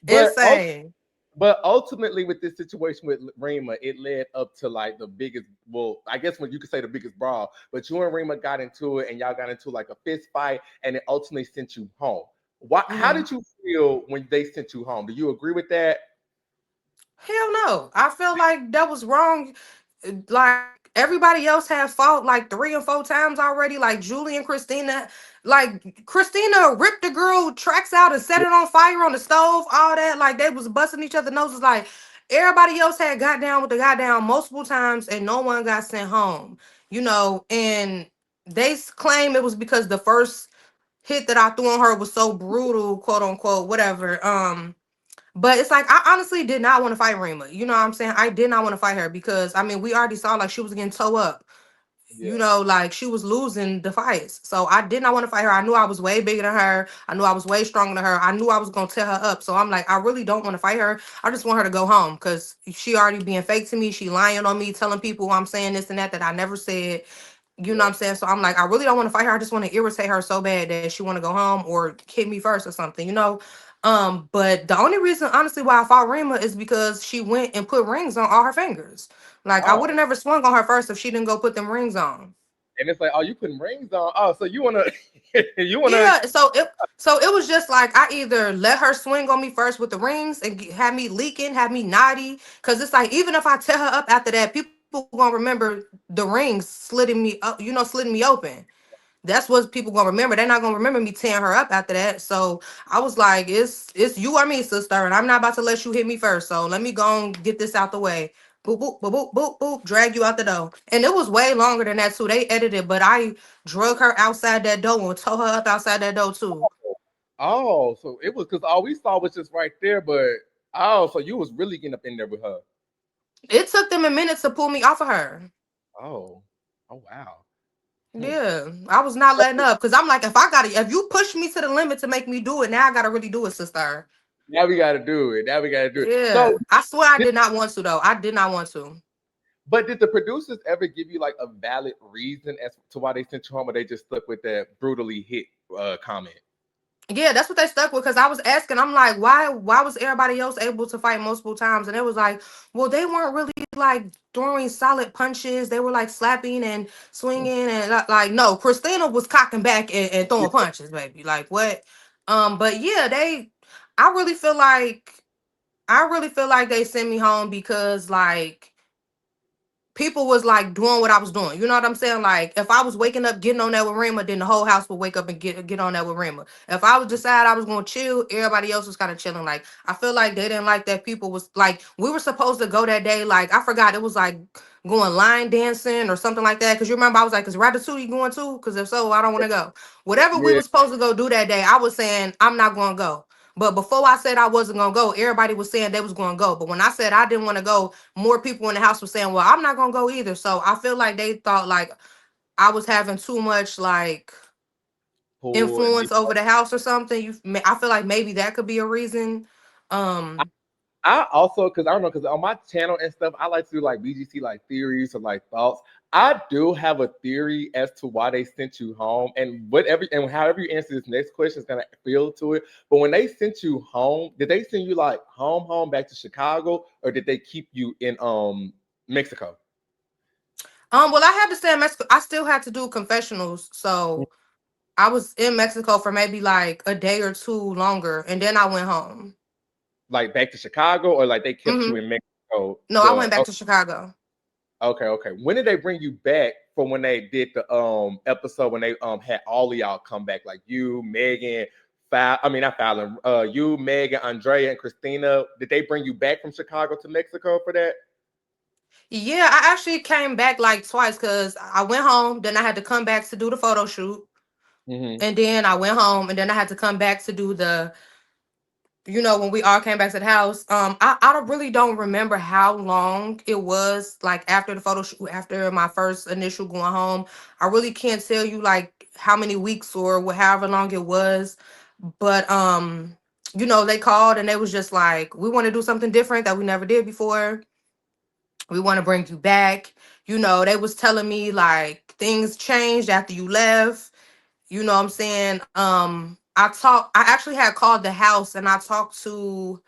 Insane. But ultimately, with this situation with Rima, it led up to like the biggest. Well, I guess when you could say the biggest brawl. But you and Rima got into it, and y'all got into like a fist fight, and it ultimately sent you home. What? How Mhm. did you feel when they sent you home? Do you agree with that? Hell no. I felt like that was wrong. Like everybody else had fought like 3 and 4 times already. Like Julie and Christina, like Christina ripped the girl tracks out and set it on fire on the stove. All that, like they was busting each other noses. Like everybody else had got down with the goddamn multiple times, and no one got sent home. And they claim it was because the first hit that I threw on her was so brutal, quote unquote, whatever. But it's like I honestly did not want to fight Rima. You know what I'm saying? I did not want to fight her because I mean we already saw like she was getting toe up. Yeah. Like she was losing the fights. So I did not want to fight her. I knew I was way bigger than her. I knew I was way stronger than her. I knew I was gonna tear her up. So I'm like, I really don't want to fight her. I just want her to go home because she already being fake to me. She lying on me, telling people I'm saying this and that I never said. You know what Yeah. I'm saying? So I'm like, I really don't want to fight her. I just want to irritate her so bad that she want to go home or hit me first or something. But the only reason, honestly, why I fought Rima is because she went and put rings on all her fingers. Like I would have Oh. never swung on her first if she didn't go put them rings on. And it's like, oh, you putting rings on. Oh, so you wanna you wanna Yeah, so it was just like I either let her swing on me first with the rings and have me leaking, have me naughty, because it's like even if I tear her up after that, people gonna remember the rings slitting me up, slitting me open. That's what people gonna remember. They're not gonna remember me tearing her up after that. So I was like, it's you or me, sister, and I'm not about to let you hit me first. So let me go and get this out the way. Boop boop boop boop boop boop. Drag you out the door. And it was way longer than that too. They edited, but I drug her outside that door and tore her up outside that door too. Oh, so it was because all we saw was just right there, but oh, so you was really getting up in there with her. It took them a minute to pull me off of her. Oh. Oh wow. Hmm. Yeah, I was not letting up because I'm like, if you push me to the limit to make me do it, now I gotta really do it, sister. Now we gotta do it. Now we gotta do it. So Yeah, I swear I did not want to though. I did not want to. but did the producers ever give you like a valid reason as to why they sent you home, or they just stuck with that brutally hit comment? Yeah, that's what they stuck with because I was asking, I'm like, why was everybody else able to fight multiple times? And it was like, well, they weren't really like throwing solid punches. They were like slapping and swinging and like no, Christina was cocking back and throwing punches, baby. Like what? But yeah, I really feel like they sent me home because like people was like doing what I was doing. You know what I'm saying? Like if I was waking up getting on that with Rima, then the whole house would wake up and get on that with Rima. If I would decide I was gonna chill, everybody else was kind of chilling. Like I feel like they didn't like that people was like we were supposed to go that day. Like I forgot it was like going line dancing or something like that. Cause you remember I was like, is Ratatouille going too? Cause if so, I don't want to go. Whatever we Yeah. were supposed to go do that day, I was saying I'm not gonna go. But before I said I wasn't gonna go, everybody was saying they was gonna go. But when I said I didn't want to go, more people in the house were saying, "Well, I'm not gonna go either." So I feel like they thought like I was having too much like Pull and influence over the house or something. I feel like maybe that could be a reason. Um, I also, because I don't know, because on my channel and stuff, I like to do like BGC like theories or like thoughts. I do have a theory as to why they sent you home, and whatever and however you answer this next question is gonna feel to it. But when they sent you home, did they send you like home back to Chicago, or did they keep you in Mexico? well, I had to stay in Mexico. I still had to do confessionals, so I was in Mexico for maybe like a day or two longer, and then I went home. Like back to Chicago, or like they kept you Hmm. in Mexico? No, I went back to Chicago. Okay. When did they bring you back from when they did the episode when they had all of y'all come back, like you, Megan, I mean not Fallon, you, Megan, Andrea, and Christina? Did they bring you back from Chicago to Mexico for that? Yeah, I actually came back like twice because I went home, then I had to come back to do the photo shoot, Hmm. and then I went home, and then I had to come back to do when we all came back to the house. I really don't remember how long it was like after the photo shoot, after my first initial going home. I really can't tell you like how many weeks or however long it was, but they called and they was just like, we want to do something different that we never did before. We want to bring you back. They was telling me like things changed after you left. You know what I'm saying? I actually had called the house and I talked to,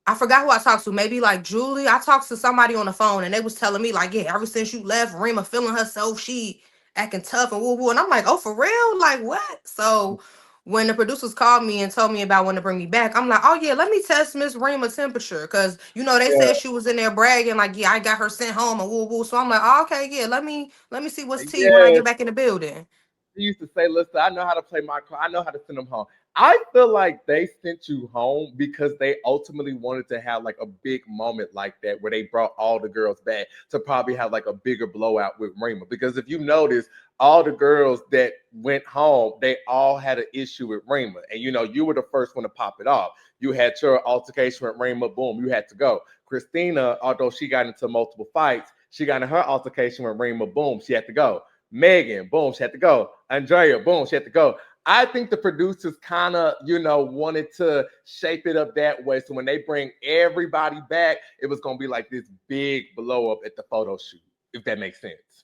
I forgot who I talked to, maybe like Julie. I talked to somebody on the phone and they was telling me like, yeah, ever since you left, Rima feeling herself, she acting tough and woo woo. And I'm like, oh, for real? Like what? So when the producers called me and told me about when to bring me back, I'm like, oh yeah, let me test Miss Rima temperature. Because, they Yeah, said she was in there bragging, like, yeah, I got her sent home and woo woo. So I'm like, oh, okay, yeah, let me see what's tea when I yeah. get back in the building. He used to say, "Listen, I know how to play my card. I know how to send them home." I feel like they sent you home because they ultimately wanted to have like a big moment like that where they brought all the girls back to probably have like a bigger blowout with Rima. Because if you notice, all the girls that went home, they all had an issue with Rima, and you were the first one to pop it off. You had your altercation with Rima, boom, you had to go. Christina, although she got into multiple fights, she got in her altercation with Rima, boom, she had to go. Megan, boom, she had to go. Andrea, boom, she had to go. I think the producers kind of, wanted to shape it up that way. So when they bring everybody back, it was gonna be like this big blow up at the photo shoot, if that makes sense.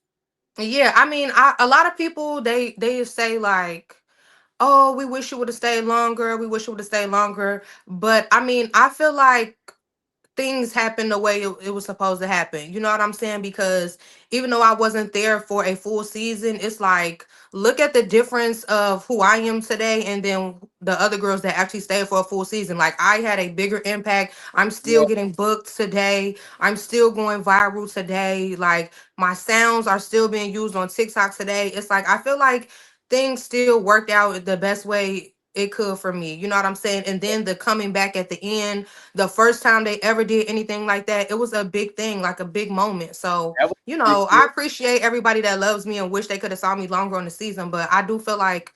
Yeah, I mean, a lot of people they say like, oh, we wish you would have stayed longer. We wish you would have stayed longer. But I mean, I feel like things happened the way it was supposed to happen. You know what I'm saying? Because even though I wasn't there for a full season, it's like, look at the difference of who I am today and then the other girls that actually stayed for a full season. Like, I had a bigger impact. I'm still Yeah, getting booked today. I'm still going viral today. Like, my sounds are still being used on TikTok today. It's like, I feel like things still worked out the best way it could for me. You know what I'm saying? And then the coming back at the end, the first time they ever did anything like that, it was a big thing, like a big moment. So, that was a big deal. I appreciate everybody that loves me and wish they could have saw me longer on the season, but I do feel like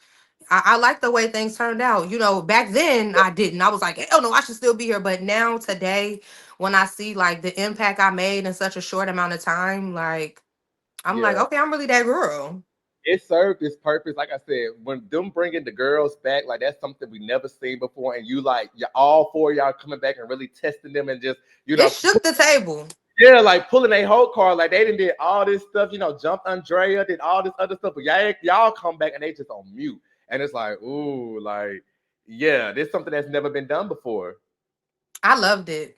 I like the way things turned out. Back then I didn't. I was like, hell no, I should still be here. But now today, when I see like the impact I made in such a short amount of time, like I'm like, Yeah. okay, I'm really that girl. It served its purpose. Like I said, when them bringing the girls back, like that's something we never seen before. And you all four of y'all coming back and really testing them and just, It shook the table. yeah, like pulling a whole card, like they didn't did all this stuff, jumped Andrea, did all this other stuff, but y'all come back and they just on mute, and it's like, ooh, like, yeah, this is something that's never been done before. I loved it.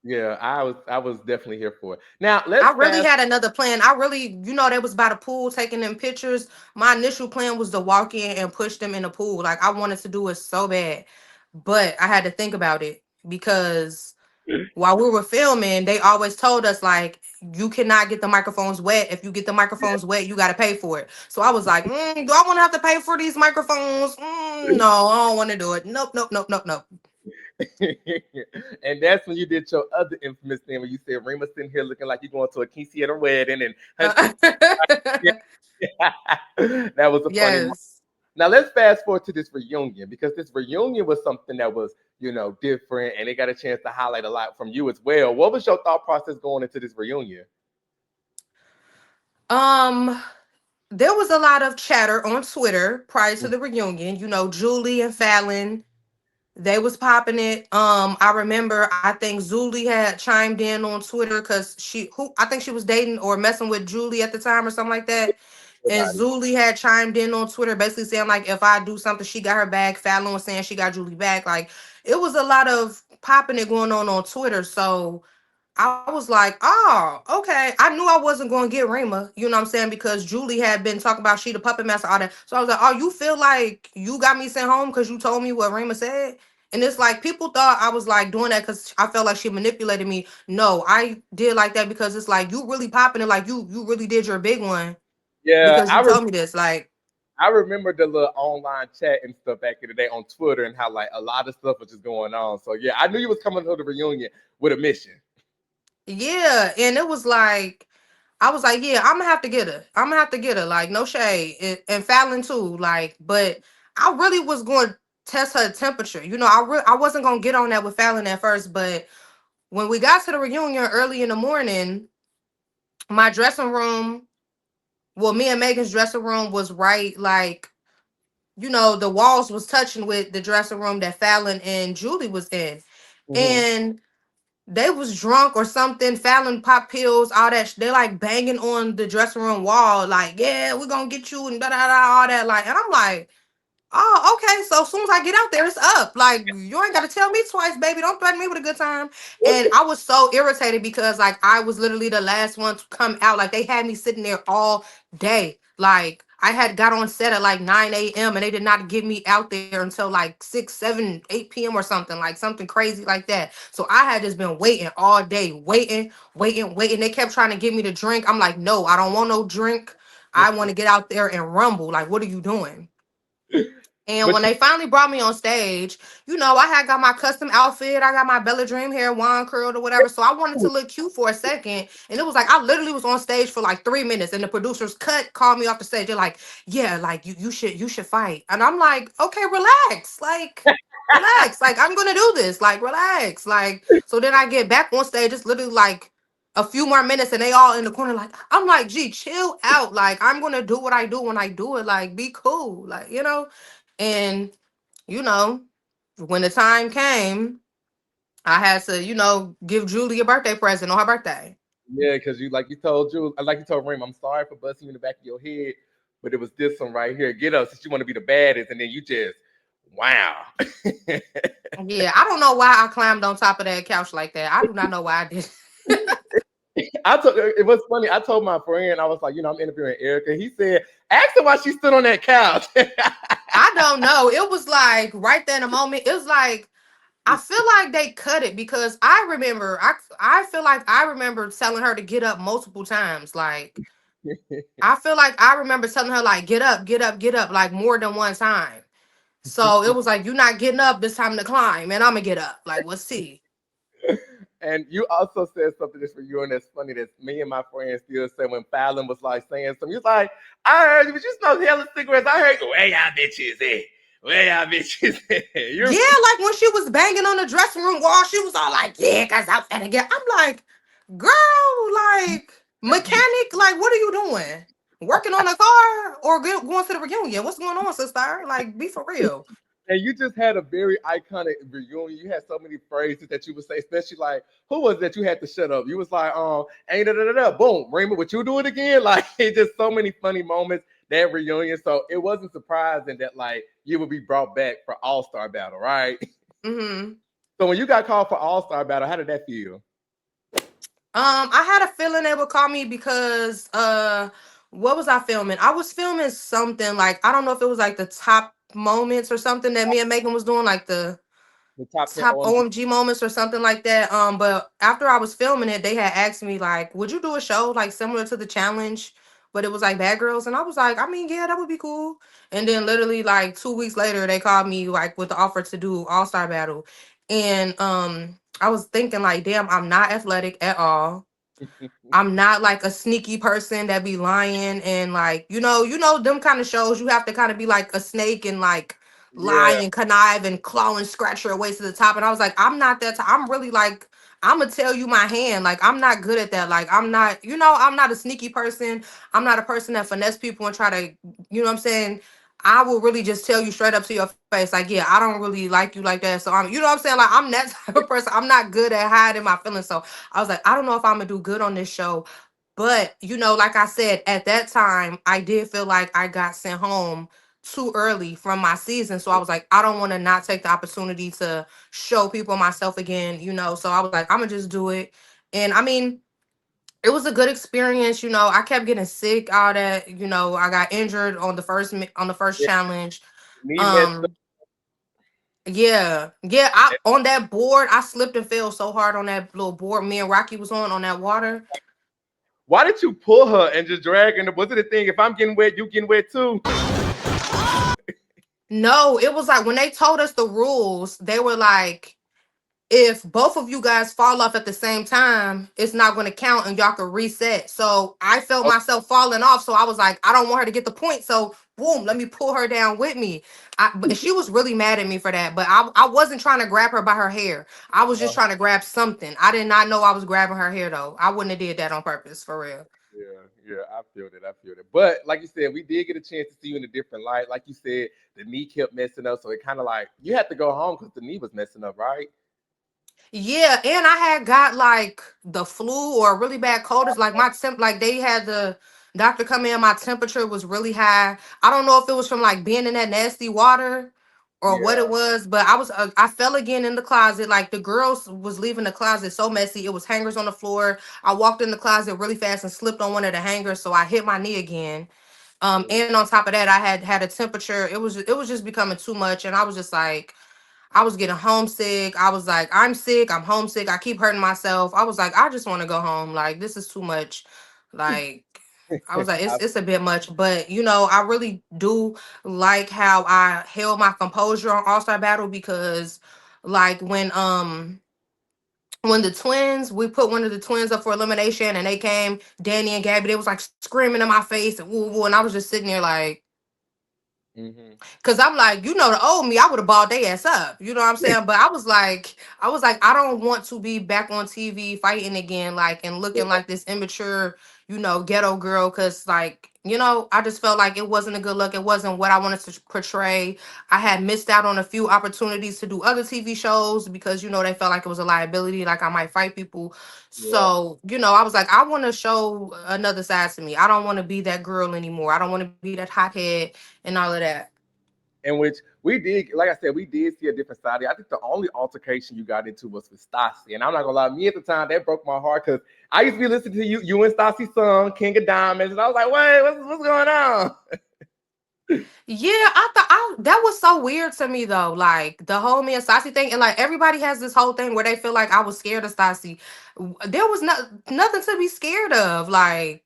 Yeah, I was definitely here for it. Now let's I really fast. had another plan. I really, they was by the pool taking them pictures. My initial plan was to walk in and push them in the pool. Like, I wanted to do it so bad. But I had to think about it because while we were filming, they always told us like, you cannot get the microphones wet. If you get the Yeah. microphones wet, you got to pay for it. So I was like, do I want to have to pay for these microphones? No, I don't want to do it. Nope, nope, nope, nope, nope. And that's when you did your other infamous thing when you said Rima sitting here looking like you going to a quinceañera wedding and her Uh, that was a funny moment. yes. Now let's fast forward to this reunion because this reunion was something that was, different, and they got a chance to highlight a lot from you as well. What was your thought process going into this reunion? Um, there was a lot of chatter on Twitter prior to the reunion. Julie and Fallon, they was popping it. I remember I think Zuli had chimed in on Twitter because I think she was dating or messing with Julie at the time or something like that. And Everybody. Zuli had chimed in on Twitter, basically saying like, if I do something, she got her back. Fallon was saying she got Julie back. Like, it was a lot of popping it going on Twitter. So I was like, oh, okay. I knew I wasn't going to get Rima, you know what I'm saying? Because Julie had been talking about she the puppet master, all that. So I was like, oh, you feel like you got me sent home because you told me what Rima said? And it's like people thought I was like doing that because I felt like she manipulated me. No, I did like that because it's like you really popping it, like you really did your big one Yeah, because you told me this. Like, I remember the little online chat and stuff back in the day on Twitter and how like a lot of stuff was just going on. So yeah, I knew you was coming to the reunion with a mission. yeah. And it was like, I was like, yeah, I'm gonna have to get her. I'm gonna have to get her. Like, no shade. And Fallon too. Like, but I really was going to test her temperature. I wasn't gonna get on that with Fallon at first, but when we got to the reunion early in the morning, my dressing room, well, me and Megan's dressing room was right, like, the walls was touching with the dressing room that Fallon and Julie was in. Hmm. And they was drunk or something. Fallon pop pills, all that. They like banging on the dressing room wall, like, yeah, we're gonna get you and da da da, all that. Like, and I'm like, oh, okay. So as soon as I get out there, it's up. Like, you ain't gotta tell me twice, baby. Don't threaten me with a good time. And I was so irritated because like I was literally the last one to come out. Like, they had me sitting there all day. Like, I had got on set at like 9 a.m. and they did not get me out there until like 6, 7, 8 p.m. or something, like something crazy like that. So I had just been waiting all day, waiting. They kept trying to get me to drink. I'm like, no, I don't want no drink. I want to get out there and rumble. Like, what are you doing? And But when you, they finally brought me on stage, I had got my custom outfit. I got my Bella Dream hair, wand curled or whatever. So I wanted to look cute for a second. And it was like I literally was on stage for like 3 minutes, and the producers called me off the stage. They're like, "Yeah, like you should fight." And I'm like, "Okay, relax, relax. Like I'm gonna do this. Like relax. Like so." Then I get back on stage. It's literally like a few more minutes, and they all in the corner. Like I'm like, "Gee, chill out. Like I'm gonna do what I do when I do it. Like be cool. Like." And, you know, when the time came, I had to, give Julie a birthday present on her birthday. yeah, because like you told Reem, I'm sorry for busting you in the back of your head, but it was this one right here. Get up, since you want to be the baddest, and then you just, wow. Yeah, I don't know why I climbed on top of that couch like that. I do not know why I did. It was funny. I told my friend, I was like, I'm interviewing Erica. He said, ask her why she stood on that couch. I don't know. It was like right there in a moment. It was like I feel like they cut it because I remember I feel like I remember telling her to get up multiple times. Like I feel like I remember telling her like get up, get up, get up like more than one time. So it was like, you're not getting up this time to climb, and I'm gonna get up. Like, let's see. And you also said something that's for you, and that's funny. That me and my friend still say when Fallon was like saying something. He was like, "I heard you, but you smoke hella cigarettes. I heard where y'all bitches at? Where y'all bitches at?" Yeah, like when she was banging on the dressing room wall, she was all like, yeah, cause I'm finna get. I'm like, girl, like mechanic, like what are you doing? Working on a car or going to the reunion? What's going on, sister? Like, be for real. And you just had a very iconic reunion. You had so many phrases that you would say, especially like, who was that you had to shut up? You was like, ain't da da da da, boom, Raymond, would you do it again? Like, it's just so many funny moments that reunion. So it wasn't surprising that like you would be brought back for All Star Battle, right? Mm-hmm. So when you got called for All Star Battle, how did that feel? I had a feeling they would call me because what was I filming? I was filming something like I don't know if it was like the top moments or something that me and Megan was doing, like the The top 10 top OMG. OMG moments or something like that. But after I was filming it, they had asked me like, would you do a show like similar to the challenge? But it was like Bad Girls, and I was like, I mean, yeah, that would be cool. And then literally like 2 weeks later, they called me like with the offer to do All Star Battle, and I was thinking like, damn, I'm not athletic at all. I'm not like a sneaky person that be lying and like, them kind of shows you have to kind of be like a snake and like lie Yeah. and connive and claw and scratch your way to the top. And I was like, I'm not that. I'm really like, I'm gonna tell you my hand. Like, I'm not good at that. Like, I'm not, I'm not a sneaky person. I'm not a person that finesse people and try to, you know what I'm saying? I will really just tell you straight up to your face, like, yeah, I don't really like you like that. So I'm, you know what I'm saying? Like, I'm that type of person. I'm not good at hiding my feelings. So I was like, I don't know if I'm gonna do good on this show. But, like I said, at that time, I did feel like I got sent home too early from my season. So I was like, I don't want to not take the opportunity to show people myself again. So I was like, I'm gonna just do it. And I mean, it was a good experience. I kept getting sick, all that. I got injured on the first Yeah. challenge. Knee messed up. Um, yeah. I on that board, I slipped and fell so hard on that little board me and Rocky was on that water. Why did you pull her and just drag her? Was it a thing? If I'm getting wet, you getting wet too? No, it was like when they told us the rules, they were like, if both of you guys fall off at the same time, it's not going to count and y'all can reset. So I felt myself falling off. So I was like, I don't want her to get the point. So boom, let me pull her down with me. But she was really mad at me for that. But I wasn't trying to grab her by her hair. I was just trying to grab something. I did not know I was grabbing her hair though. I wouldn't have did that on purpose for real. Yeah, I feel it. I feel it. But like you said, we did get a chance to see you in a different light. Like you said, the knee kept messing up, so it kind of like you had to go home because the knee was messing up, right? Yeah, and I had got like the flu or a really bad cold. It's like my temp, like they had the doctor come in. My temperature was really high. I don't know if it was from like being in that nasty water or what it Yeah. was, but I fell again in the closet. Like the girls was leaving the closet so messy. It was hangers on the floor. I walked in the closet really fast and slipped on one of the hangers, so I hit my knee again. And on top of that, I had a temperature. It was just becoming too much, and I was just like, I was getting homesick. I was like, I'm sick. I'm homesick. I keep hurting myself. I was like, I just want to go home. Like, this is too much. Like, I was like, it's a bit much. But I really do like how I held my composure on All Star Battle because, like, when the twins, we put one of the twins up for elimination, and they came, Danny and Gabby, they was like screaming in my face and woo woo, and I was just sitting there like. Cause I'm like, the old me, I would have balled their ass up. You know what I'm saying? But I was like, I don't want to be back on TV fighting again, like, and looking like this immature, ghetto girl. Cause like, I just felt like it wasn't a good look. It wasn't what I wanted to portray. I had missed out on a few opportunities to do other TV shows because, they felt like it was a liability, like I might fight people. So, I was like, I want to show another side to me. I don't want to be that girl anymore. I don't want to be that hothead and all of that. In which we did, like I said, we did see a different side. I think the only altercation you got into was with Stassi. And I'm not gonna lie, me at the time, that broke my heart because I used to be listening to you and Stassi's song, King of Diamonds, and I was like, wait, what's going on? Yeah, I thought that was so weird to me though. Like the whole me and Stassi thing, and like everybody has this whole thing where they feel like I was scared of Stassi. There was nothing to be scared of. Like,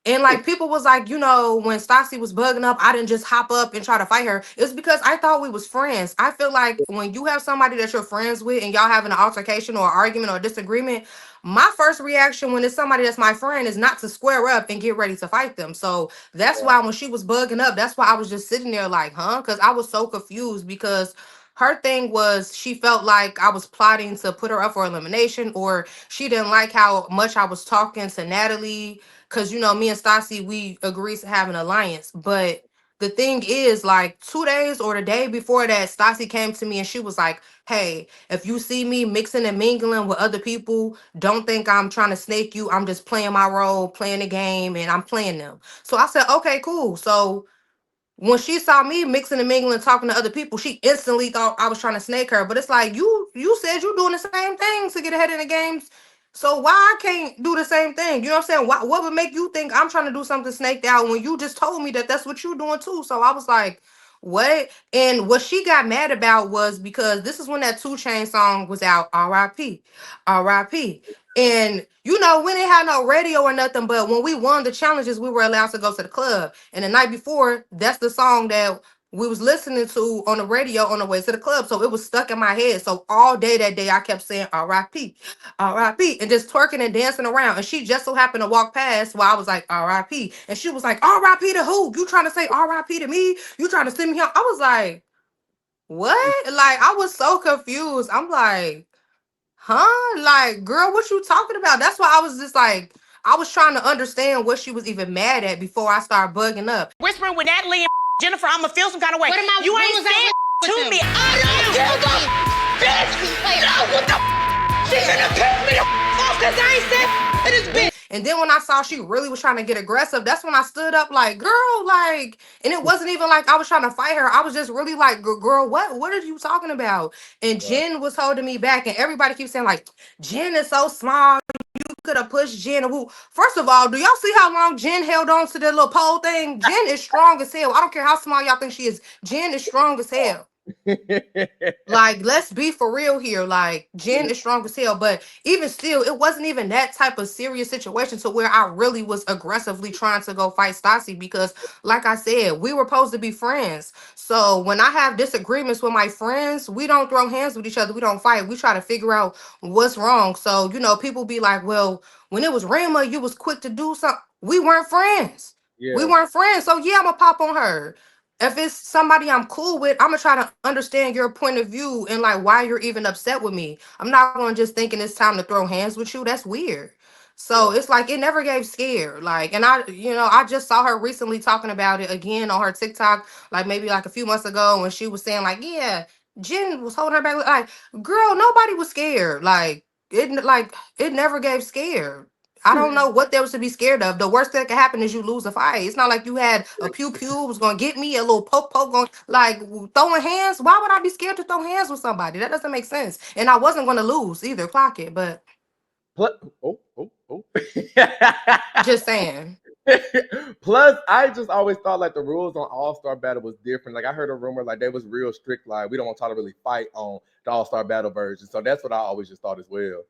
and like people was like, when Stassi was bugging up, I didn't just hop up and try to fight her. It's because I thought we was friends. I feel like when you have somebody that you're friends with and y'all having an altercation or argument or disagreement, my first reaction when it's somebody that's my friend is not to square up and get ready to fight them. So that's why when she was bugging up, that's why I was just sitting there like, huh? Because I was so confused because her thing was she felt like I was plotting to put her up for elimination, or she didn't like how much I was talking to Natalie. Because, me and Stassi, we agreed to have an alliance. But the thing is, like 2 days or the day before that, Stassi came to me and she was like, hey, if you see me mixing and mingling with other people, don't think I'm trying to snake you. I'm just playing my role, playing the game, and I'm playing them. So I said, okay, cool. So when she saw me mixing and mingling, talking to other people, she instantly thought I was trying to snake her. But it's like you said you doing the same thing to get ahead in the games. So why I can't do the same thing? You know what I'm saying? What would make you think I'm trying to do something snaked out when you just told me that that's what you're doing too? So I was like, what? And what she got mad about was because this is when that 2 Chainz song was out, R.I.P. R.I.P. And we didn't have no radio or nothing, but when we won the challenges, we were allowed to go to the club. And the night before, that's the song that we was listening to on the radio on the way to the club. So it was stuck in my head. So all day that day, I kept saying R.I.P. R.I.P. and just twerking and dancing around. And she just so happened to walk past while I was like R.I.P. And she was like, R.I.P. to who? You trying to say R.I.P. to me? You trying to send me here? I was like, what? Like, I was so confused. I'm like, huh? Like, girl, what you talking about? That's why I was just like, I was trying to understand what she was even mad at before I started bugging up. Whispering with Natalie and Jennifer, I'ma feel some kind of way. What am I? You ain't saying to me. I don't give a bitch. No, what the? She gonna piss me off because I ain't said to this bitch. And then when I saw she really was trying to get aggressive, that's when I stood up like, girl, like, and it wasn't even like I was trying to fight her. I was just really like, girl, what are you talking about? And Jen was holding me back, and everybody keeps saying like, Jen is so small. You could have pushed Jen. First of all, do y'all see how long Jen held on to that little pole thing? Jen is strong as hell. I don't care how small y'all think she is. Jen is strong as hell. Like, let's be for real here. Like, Jen is strong as hell, but even still, it wasn't even that type of serious situation to where I really was aggressively trying to go fight Stassi because, like I said, we were supposed to be friends. So when I have disagreements with my friends, we don't throw hands with each other. We don't fight. We try to figure out what's wrong. So, people be like, well, when it was Rama, you was quick to do something. We weren't friends. Yeah. We weren't friends. So yeah, I'm gonna pop on her. If it's somebody I'm cool with, I'm gonna try to understand your point of view and like why you're even upset with me. I'm not gonna just thinking it's time to throw hands with you. That's weird. So it's like it never gave scared. Like, and I just saw her recently talking about it again on her TikTok, like maybe like a few months ago when she was saying like, yeah, Jen was holding her back. Like, girl, nobody was scared. Like it never gave scared. I don't know what there was to be scared of. The worst that could happen is you lose a fight. It's not like you had a pew pew was gonna get me, a little poke going like throwing hands. Why would I be scared to throw hands with somebody? That doesn't make sense. And I wasn't gonna lose either. Clock it, but Oh. just saying. Plus, I just always thought like the rules on All Star Battle was different. Like I heard a rumor like they was real strict. Like we don't want y'all to really fight on the All Star Battle version. So that's what I always just thought as well.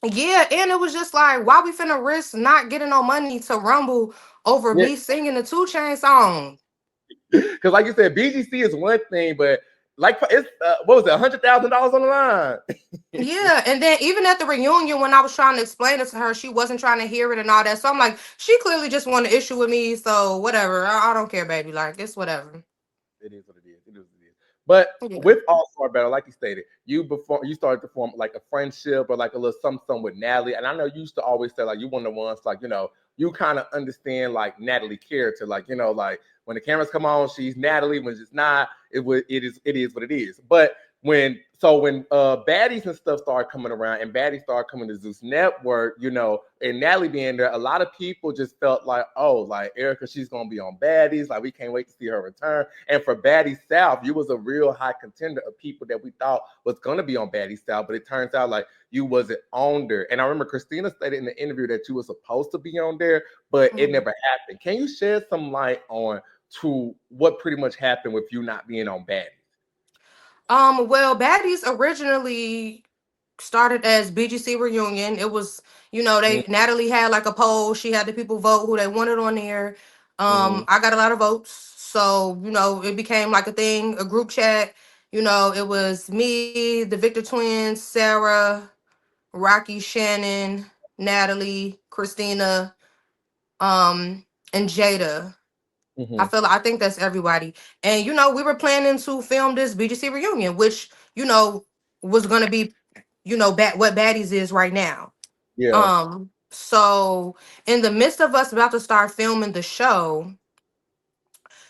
Yeah, and it was just like, why we finna risk not getting no money to Rumble over Yeah, me singing the 2 Chainz song? because like you said, BGC is one thing, but like it's what was it, $100,000 on the line? Yeah, and then even at the reunion, when I was trying to explain it to her, she wasn't trying to hear it and all that. So I'm like, she clearly just want to issue with me. So whatever, I don't care, baby. Like it's whatever. It is what it is. It is what it is. But Yeah. with All Star Battle, like you stated, you started to form like a friendship or like a little something with Natalie. And I know you used to always say like you one of the ones like you kind of understand like Natalie character, like like when the cameras come on, she's Natalie. When it's not, it is what it is. But when baddies and stuff started coming around and baddies started coming to Zeus Network, and Natalie being there, a lot of people just felt like, oh, like Erika, she's gonna be on baddies, like we can't wait to see her return. And for Baddies South, you was a real high contender of people that we thought was gonna be on Baddies South, but it turns out like you wasn't on there. And I remember Christina stated in the interview that you were supposed to be on there, but it Mhm. never happened. Can you shed some light on to what pretty much happened with you not being on baddies? Well, Baddies originally started as BGC reunion. It was, Mm-hmm. they Natalie had like a poll. She had the people vote who they wanted on there. Mm-hmm. I got a lot of votes, so it became like a thing, a group chat. It was me, the Victor twins, Sarah, Rocky, Shannon, Natalie, Christina, and Jada. Mm-hmm. I think that's everybody. And we were planning to film this BGC reunion, which was gonna be what Baddies is right now. Yeah. So in the midst of us about to start filming the show,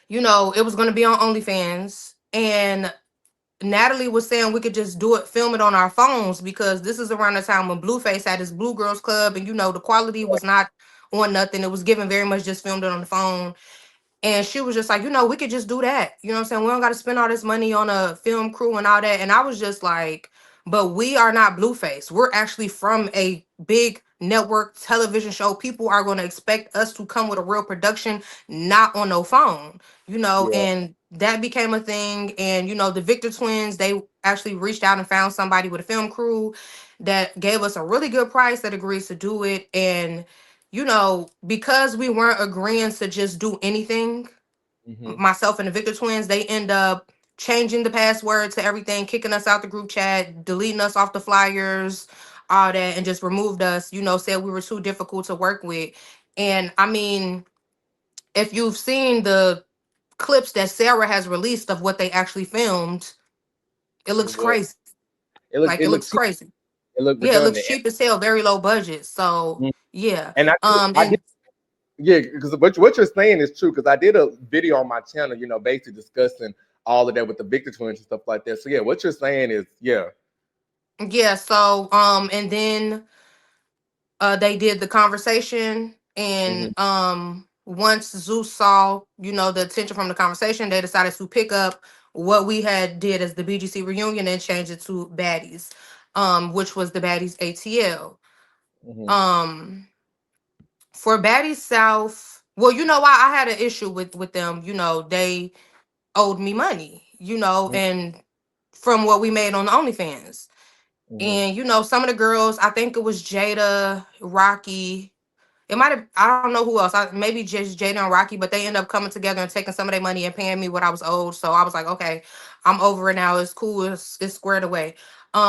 it was gonna be on OnlyFans, and Natalie was saying we could just film it on our phones because this is around the time when Blueface had his Blue Girls Club, and the quality was not on nothing. It was given very much just filmed it on the phone. And she was just like, we could just do that. You know what I'm saying? We don't got to spend all this money on a film crew and all that. And I was just like, but we are not Blueface. We're actually from a big network television show. People are going to expect us to come with a real production, not on no phone, Yeah. and that became a thing. And, the Victor twins, they actually reached out and found somebody with a film crew that gave us a really good price that agrees to do it. And because we weren't agreeing to just do anything, Mm-hmm. myself and the Victor twins, they end up changing the password to everything, kicking us out the group chat, deleting us off the flyers, all that, and just removed us, said we were too difficult to work with. And I mean, if you've seen the clips that Sarah has released of what they actually filmed, it looks Well, crazy. it looked Like it it looked looks cheap. crazy. It looked Yeah, it looks redundant. cheap as hell, very low budget. So Mhm. yeah. And I did And yeah, because what you're saying is true. Because I did a video on my channel, basically discussing all of that with the Victor twins and stuff like that. So yeah, what you're saying is yeah. yeah, so and then they did the conversation, Mm-hmm. and once Zeus saw the attention from the conversation, they decided to pick up what we had did as the BGC reunion and change it to Baddies, which was the Baddies ATL. Mm-hmm. um for Baddies South, well, why I had an issue with them. They owed me money, and from what we made on the OnlyFans. Mm-hmm. And some of the girls, I think it was Jada, Rocky. It might have, I don't know who else. Maybe just Jada and Rocky, but they end up coming together and taking some of their money and paying me what I was owed. So I was like, okay, I'm over it now. It's cool. It's squared away.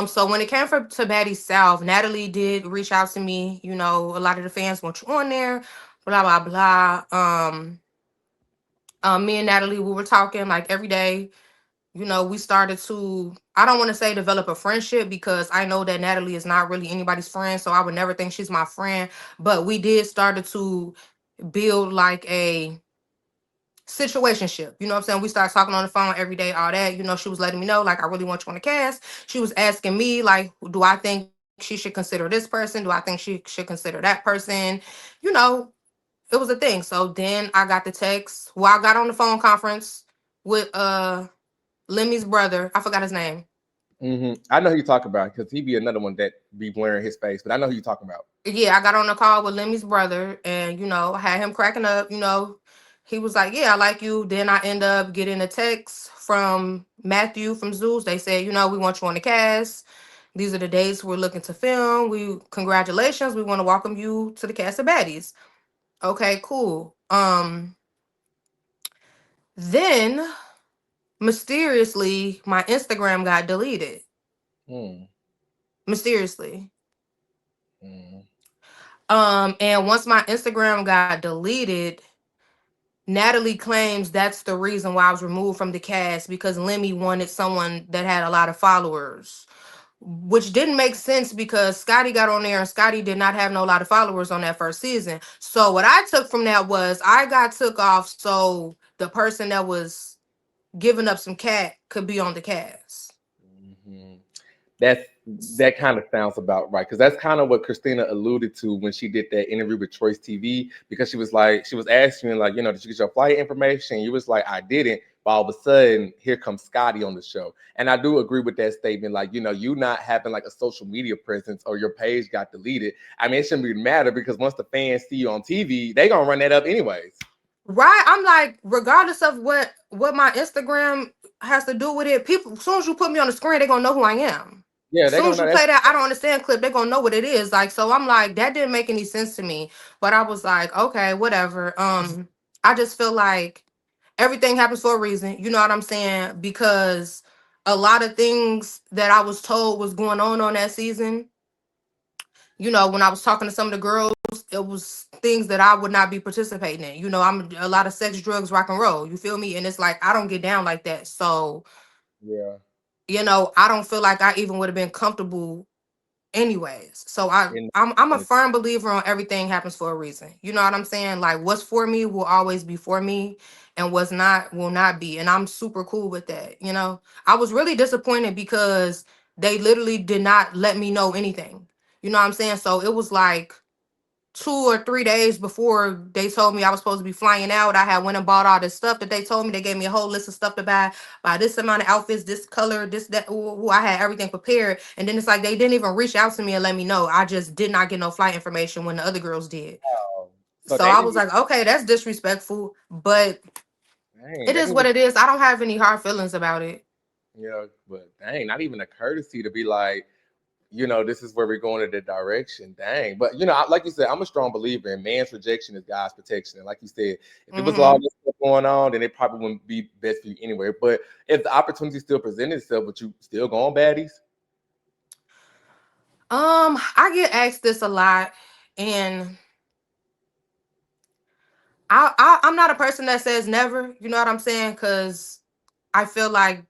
So when it came to Baddies South, Natalie did reach out to me. A lot of the fans want you on there, blah blah blah. Me and Natalie, we were talking like every day. We started to, I don't want to say develop a friendship because I know that Natalie is not really anybody's friend, so I would never think she's my friend. But we did started to build like a situationship. You know what I'm saying? We started talking on the phone every day, all that. She was letting me know, like, I really want you on the cast. She was asking me, like, do I think she should consider this person? Do I think she should consider that person? You know, it was a thing. So then I got the text. Well, I got on the phone conference with Lemmy's brother. I forgot his name. I know who you talking about because he be another one that be wearing his face, but I know who you talking about. Yeah, I got on a call with Lemmy's brother, and I had him cracking up. He was like, "Yeah, I like you." Then I end up getting a text from Matthew from Zeus. They said, "We want you on the cast. These are the dates we're looking to film. Congratulations. We want to welcome you to the cast of Baddies." Okay, cool. Then mysteriously, my Instagram got deleted. Mm. Mysteriously. Mm. And once my Instagram got deleted, Natalie claims that's the reason why I was removed from the cast because Lemmy wanted someone that had a lot of followers, which didn't make sense because Scotty got on there and Scotty did not have no lot of followers on that first season. So what I took from that was I got took off so the person that was giving up some cat could be on the cast. Mhm. That's that kind of sounds about right because that's kind of what Christina alluded to when she did that interview with Choice TV because she was asking like did you get your flight information? You was like I didn't, but all of a sudden here comes Scotty on the show, and I do agree with that statement. Like you not having like a social media presence or your page got deleted. I mean it shouldn't really matter because once the fans see you on TV, they gonna run that up anyways. Right? I'm like, regardless of what my Instagram has to do with it, people as soon as you put me on the screen, they're gonna know who I am. Yeah, As they soon gonna as you know play that's that I don't understand clip, they're gonna know what it is. Like, so I'm like, that didn't make any sense to me. But I was like, okay, whatever. I just feel like everything happens for a reason. You know what I'm saying? Because a lot of things that I was told was going on that season, when I was talking to some of the girls, it was things that I would not be participating in. I'm a lot of sex, drugs, rock and roll. You feel me? And it's like I don't get down like that. So, yeah. I don't feel like I even would have been comfortable anyways. So In, I'm a firm believer on everything happens for a reason. You know what I'm saying? Like what's for me will always be for me and what's not will not be. And I'm super cool with that. I was really disappointed because they literally did not let me know anything. You know what I'm saying? So it was like 2 or 3 days before they told me I was supposed to be flying out. I had went and bought all this stuff that they told me. They gave me a whole list of stuff to buy this amount of outfits, this color, this, that. Ooh, I had everything prepared. And then it's like they didn't even reach out to me and let me know. I just did not get no flight information when the other girls did. so So they I didn't was get like, okay, that's disrespectful. But dang, it they is didn't what get it is. I don't have any hard feelings about it. but dang, not even a courtesy to be like, this is where we're going in the direction. Dang. But, like you said, I'm a strong believer in man's rejection is God's protection. And like you said, if it was all hmm this stuff going on, then it probably wouldn't be best for you anyway. But if the opportunity still presented itself, would you still go on Baddies? I get asked this a lot, and I'm not a person that says never. You know what I'm saying? Because I feel like,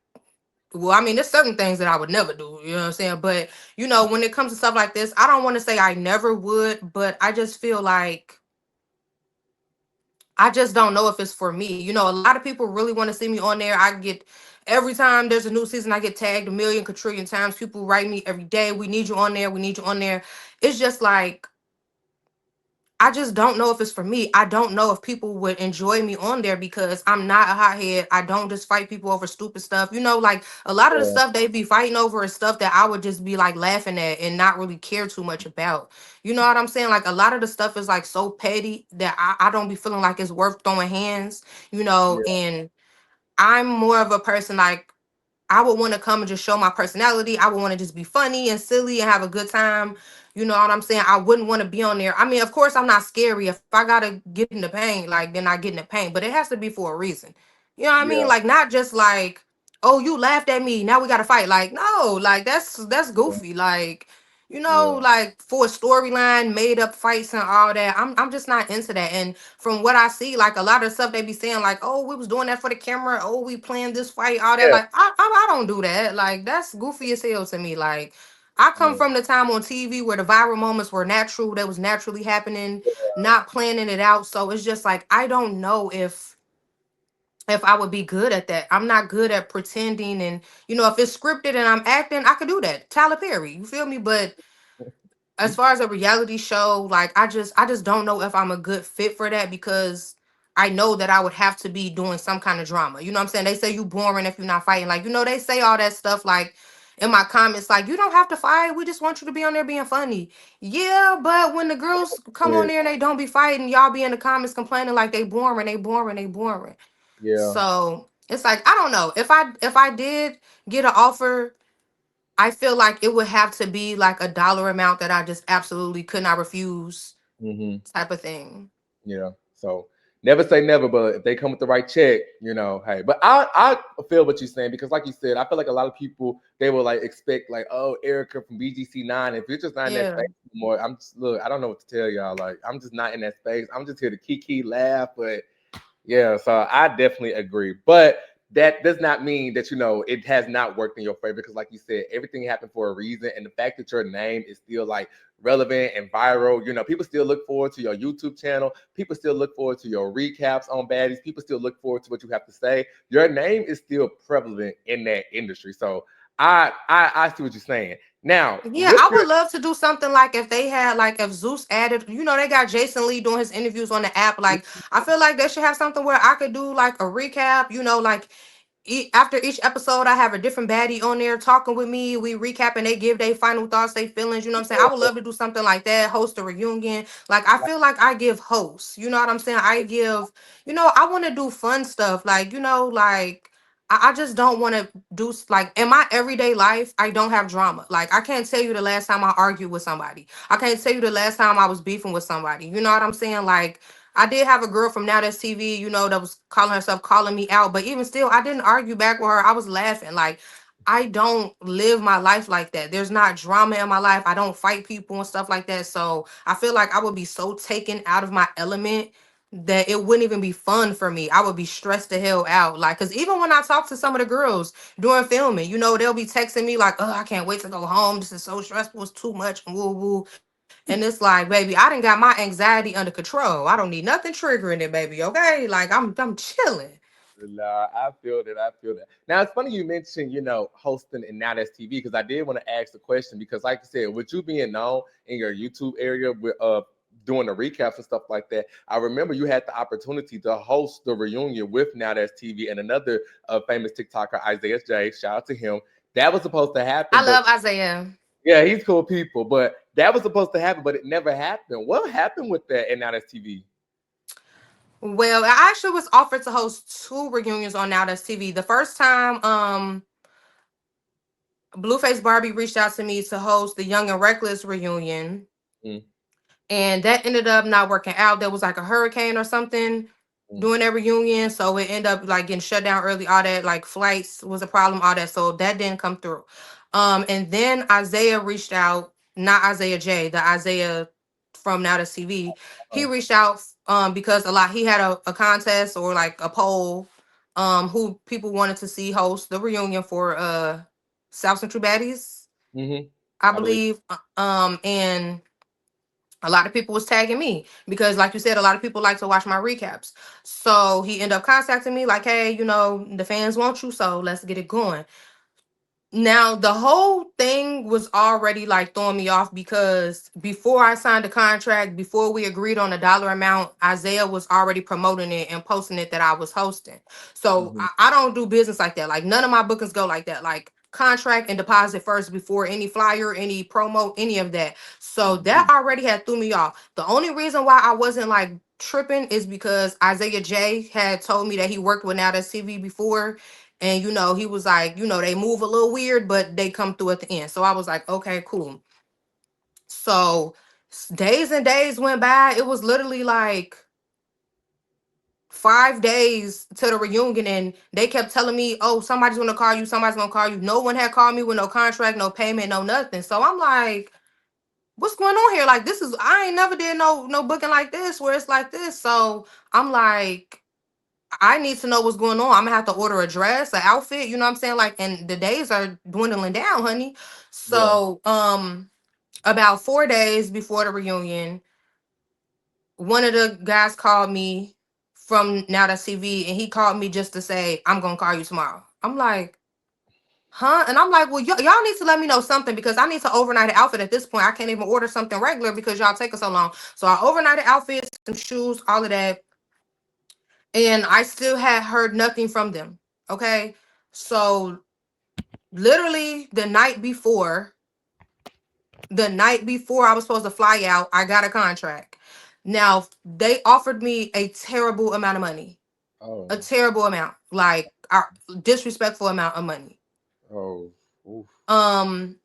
well, I mean, there's certain things that I would never do. You know what I'm saying? But when it comes to stuff like this, I don't want to say I never would, but I just feel like I just don't know if it's for me. A lot of people really want to see me on there. I get every time there's a new season, I get tagged a million quadrillion times. People write me every day. We need you on there. We need you on there. It's just like I just don't know if it's for me. I don't know if people would enjoy me on there because I'm not a hothead. I don't just fight people over stupid stuff. Like a lot of the Yeah, stuff they be fighting over is stuff that I would just be like laughing at and not really care too much about. You know what I'm saying? Like a lot of the stuff is like so petty that I don't be feeling like it's worth throwing hands, yeah, and I'm more of a person like I would want to come and just show my personality. I would want to just be funny and silly and have a good time. You know what I'm saying? I wouldn't want to be on there. I mean, of course, I'm not scary. If I gotta get in the pain, like then I get in the pain. But it has to be for a reason. You know what I mean? yeah, Like not just like, oh, you laughed at me. Now we gotta fight. Like, no, like that's yeah, goofy. Like, yeah, like for a storyline, made up fights and all that. I'm just not into that. And from what I see, like a lot of stuff they be saying, like, oh, we was doing that for the camera. Oh, we planned this fight, all that. yeah, Like, I don't do that. Like, that's goofy as hell to me. Like, I come yeah, from the time on TV where the viral moments were natural, that was naturally happening, not planning it out. So it's just like I don't know if I would be good at that. I'm not good at pretending, and if it's scripted and I'm acting, I could do that. Tyler Perry, you feel me? But as far as a reality show, like I just don't know if I'm a good fit for that because I know that I would have to be doing some kind of drama. You know what I'm saying? They say you boring if you're not fighting. Like, they say all that stuff like in my comments like, you don't have to fight. We just want you to be on there being funny. Yeah, but when the girls come on Yeah. there and they don't be fighting, y'all be in the comments complaining like they boring, they boring, they boring. Yeah. So it's like, I don't know. If I did get an offer, I feel like it would have to be like a dollar amount that I just absolutely could not refuse, Hmm. type of thing. Yeah. So never say never, but if they come with the right check, hey. But I feel what you're saying because, like you said, I feel like a lot of people they will like expect like, oh, Erica from BGC9. If you're just not in that Yeah. space anymore, I'm just look. I don't know what to tell y'all. Like, I'm just not in that space. I'm just here to kiki, laugh, but yeah, so I definitely agree. But that does not mean that it has not worked in your favor because, like you said, everything happened for a reason, and the fact that your name is still like relevant and viral, people still look forward to your YouTube channel. People still look forward to your recaps on Baddies. People still look forward to what you have to say. Your name is still prevalent in that industry. So I see what you're saying. Now, Yeah, with I your would love to do something like if they had like if Zeus added, they got Jason Lee doing his interviews on the app. Like I feel like they should have something where I could do like a recap, like after each episode, I have a different baddie on there talking with me. We recap and they give their final thoughts, their feelings. You know what I'm saying? I would love to do something like that, host a reunion. Like, I feel like I give hosts. You know what I'm saying? I give, I want to do fun stuff. Like, like, I just don't want to do, like, in my everyday life, I don't have drama. Like, I can't tell you the last time I argued with somebody. I can't tell you the last time I was beefing with somebody. You know what I'm saying? Like, I did have a girl from Now That's TV, that was calling herself calling me out. But even still, I didn't argue back with her. I was laughing. Like, I don't live my life like that. There's not drama in my life. I don't fight people and stuff like that. So I feel like I would be so taken out of my element that it wouldn't even be fun for me. I would be stressed the hell out. Like, because even when I talk to some of the girls during filming, they'll be texting me like, oh, I can't wait to go home. This is so stressful. It's too much. And woo woo. And it's like, baby, I done got my anxiety under control. I don't need nothing triggering it, baby. Okay, like I'm chilling. Nah, I feel that. I feel that. Now it's funny you mentioned, hosting and Now That's TV because I did want to ask the question because, like you said, with you being known in your YouTube area with doing the recaps and stuff like that, I remember you had the opportunity to host the reunion with Now That's TV and another famous TikToker, Isaiah J. Shout out to him. That was supposed to happen, I but love Isaiah. yeah, he's cool people. But that was supposed to happen, but it never happened. What happened with that and Now That's TV? Well, I actually was offered to host two reunions on Now That's TV. The first time, Blueface Barbie reached out to me to host the Young and Reckless reunion, Mm, and that ended up not working out. There was like a hurricane or something mm, during that reunion, so it ended up like getting shut down early. All that, like, flights was a problem, all that, so that didn't come through. And then Isaiah reached out, not Isaiah J, the Isaiah from Now to CV. He uh, reached out because he had a contest or like a poll, who people wanted to see host the reunion for South Central Baddies, mm-hmm. I I believe. believe. And a lot of people was tagging me because, like you said, a lot of people like to watch my recaps. So he ended up contacting me like, hey, the fans want you, so let's get it going. Now, the whole thing was already like throwing me off because before I signed the contract, before we agreed on a dollar amount, Isaiah was already promoting it and posting it that I was hosting. So Mm-hmm. I don't do business like that. Like, none of my bookings go like that. Like, contract and deposit first before any flyer, any promo, any of that. So that already had threw me off. The only reason why I wasn't like tripping is because Isaiah J had told me that he worked with Now That's TV before, and he was like, they move a little weird, but they come through at the end. So I was like, okay, cool. So days and days went by. It was literally like 5 days to the reunion, and they kept telling me, oh, somebody's gonna call you, somebody's gonna call you. No one had called me with no contract, no payment, no nothing. So I'm like, what's going on here? Like, this is, I ain't never did no booking like this where it's like this. So I'm like, I need to know what's going on. I'm gonna have to order a dress, an outfit, you know what I'm saying? Like, and the days are dwindling down, honey. Yeah. So, about 4 days before the reunion, one of the guys called me from Now That's CV, and he called me just to say, I'm gonna call you tomorrow. I'm like, huh? And I'm like, well, y'all need to let me know something because I need to overnight an outfit at this point. I can't even order something regular because y'all taking so long. So I overnighted outfits, some shoes, all of that, and I still had heard nothing from them. Okay. So literally the night before I was supposed to fly out, I got a contract. Now they offered me a terrible amount of money, a Oh, terrible amount, like a disrespectful amount of money. oh, oof. Um,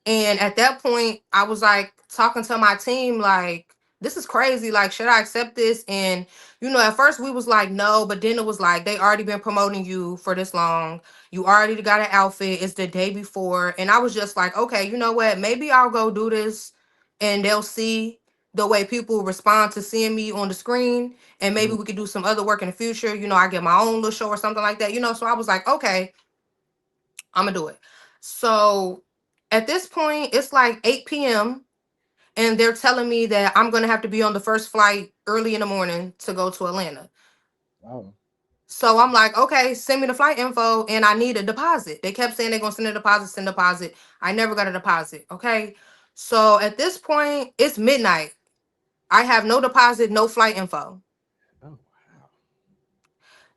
and at that point, I was like talking to my team, like, this is crazy. Like, should I accept this? And at first we was like, no, but then it was like they already been promoting you for this long. You already got an outfit. It's the day before. And I was just like, okay, you know what? Maybe I'll go do this and they'll see the way people respond to seeing me on the screen. And maybe Mhm. we could do some other work in the future. I get my own little show or something like that. So I was like, okay, I'm gonna do it. So at this point, it's like 8 p.m. and they're telling me that I'm gonna have to be on the first flight early in the morning to go to Atlanta. Oh, So I'm like, okay, send me the flight info and I need a deposit. They kept saying they're gonna send a deposit, send a deposit. I never got a deposit. Okay. So at this point, it's midnight. I have no deposit, no flight info. oh, wow.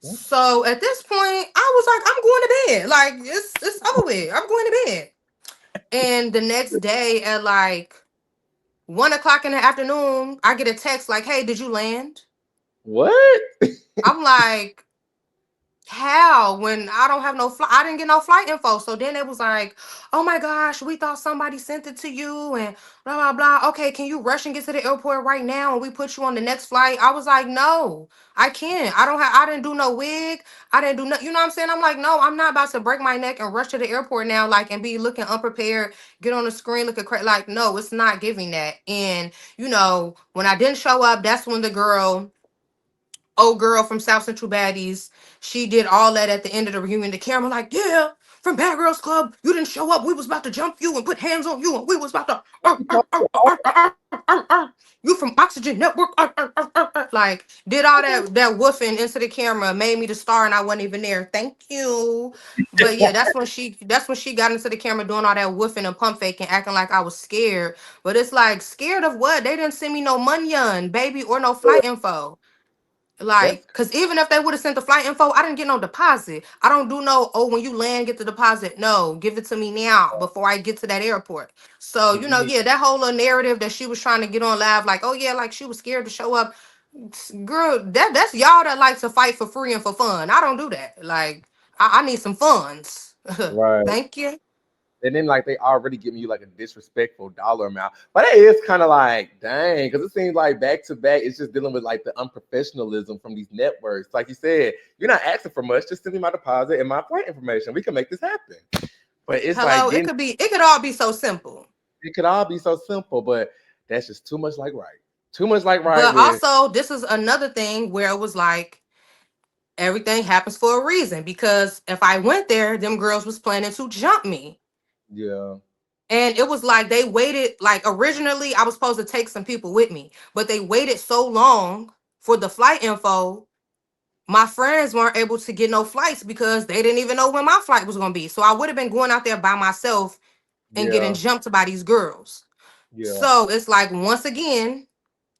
What? So at this point, I was like, I'm going to bed. Like it's over with. I'm going to bed. And the next day at like 1 o'clock in the afternoon, I get a text like, hey, did you land? What? I'm like, how? When I don't have no flight, I didn't get no flight info. So then it was like, oh my gosh, we thought somebody sent it to you and blah, blah, blah. Okay, can you rush and get to the airport right now? And we put you on the next flight. I was like, no, I can't. I didn't do no wig. I didn't do no, you know what I'm saying? I'm like, no, I'm not about to break my neck and rush to the airport now, like, and be looking unprepared, get on the screen looking crazy. Like, no, it's not giving that. And, when I didn't show up, that's when the old girl from South Central Baddies, she did all that at the end of the reunion. The camera like, yeah, from Bad Girls Club, you didn't show up. We was about to jump you and put hands on you, and we was about to, you from Oxygen Network, like did all that woofing into the camera, made me the star, and I wasn't even there. Thank you. But yeah, that's when she got into the camera doing all that woofing and pump faking, acting like I was scared. But it's like, scared of what? They didn't send me no money on, baby, or no flight info. That's Like, cause even if they would have sent the flight info, I didn't get no deposit. I don't do no, oh, when you land, get the deposit. No, give it to me now before I get to that airport. So, mhm. yeah, that whole little narrative that she was trying to get on live, like, oh yeah, like she was scared to show up. Girl, that's y'all that like to fight for free and for fun. I don't do that. Like, I need some funds. Right. Thank you. And then like they already giving you like a disrespectful dollar amount. But it is kind of like, dang, because it seems like back to back, it's just dealing with like the unprofessionalism from these networks. Like you said, you're not asking for much, just send me my deposit and my flight information. We can make this happen. But it's like Hello, getting it could all be so simple. it could all be so simple, but that's just too much like right. Too much like right But with also, this is another thing where it was like, everything happens for a reason, because if I went there, them girls was planning to jump me. yeah, And it was like they waited, like originally I was supposed to take some people with me, but they waited so long for the flight info. My friends weren't able to get no flights because they didn't even know when my flight was going to be. So I would have been going out there by myself and getting yeah, jumped by these girls. yeah. So it's like, once again,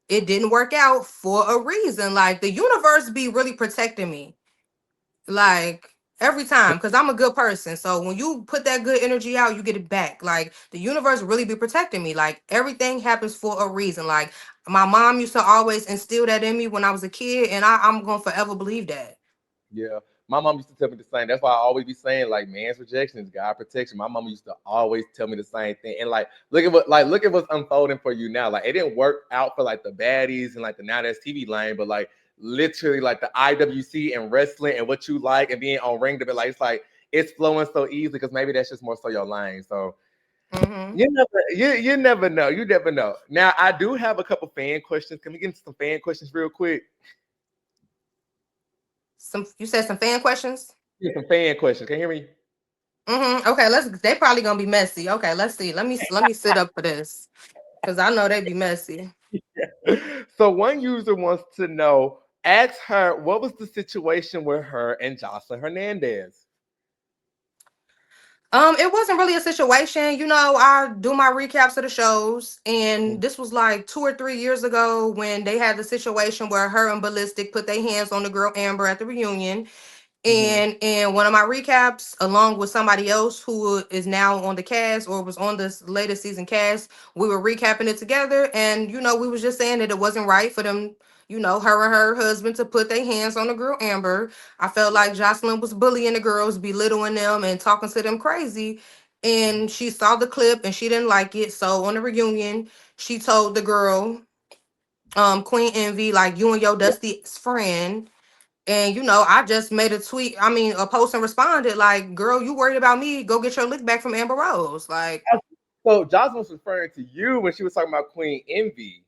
it didn't work out for a reason. Like, the universe be really protecting me. Like, every time, because I'm a good person. So when you put that good energy out, you get it back. Like, the universe really be protecting me. Like, everything happens for a reason. Like, my mom used to always instill that in me when I was a kid, and I'm gonna forever believe that. Yeah. My mom used to tell me the same. That's why I always be saying like man's rejection is God protection. My mom used to always tell me the same thing. And like look at what's unfolding for you now. Like it didn't work out for like the baddies and like the Now That's TV lane, but like literally like the IWC and wrestling and what you like and being on ring to be like it's flowing so easy because maybe that's just more so your lane. So Hmm. you never know. You never know. Now I do have a couple fan questions. Can we get into some fan questions real quick? You said some fan questions. Yeah, some fan questions. Can you hear me? Okay, they probably gonna be messy. Okay, let's see. Let me sit up for this, because I know they be messy. So one user wants to know, ask her what was the situation with her and Jocelyn Hernandez. It wasn't really a situation. I do my recaps of the shows, and this was like 2 or 3 years ago when they had the situation where her and Ballistic put their hands on the girl Amber at the reunion. And in one of my recaps, along with somebody else who is now on the cast or was on this latest season cast, we were recapping it together. And, you know, we was just saying that it wasn't right for them, you know, her and her husband to put their hands on the girl Amber. I felt like Jocelyn was bullying the girls, belittling them and talking to them crazy. And she saw the clip and she didn't like it. So on the reunion, she told the girl, Queen Envy, like, you and your Dusty friend. And you know, I just made a tweet, I mean a post, and responded like, girl, you worried about me, go get your lick back from Amber Rose. Like, So Jocelyn was referring to you when she was talking about Queen Envy.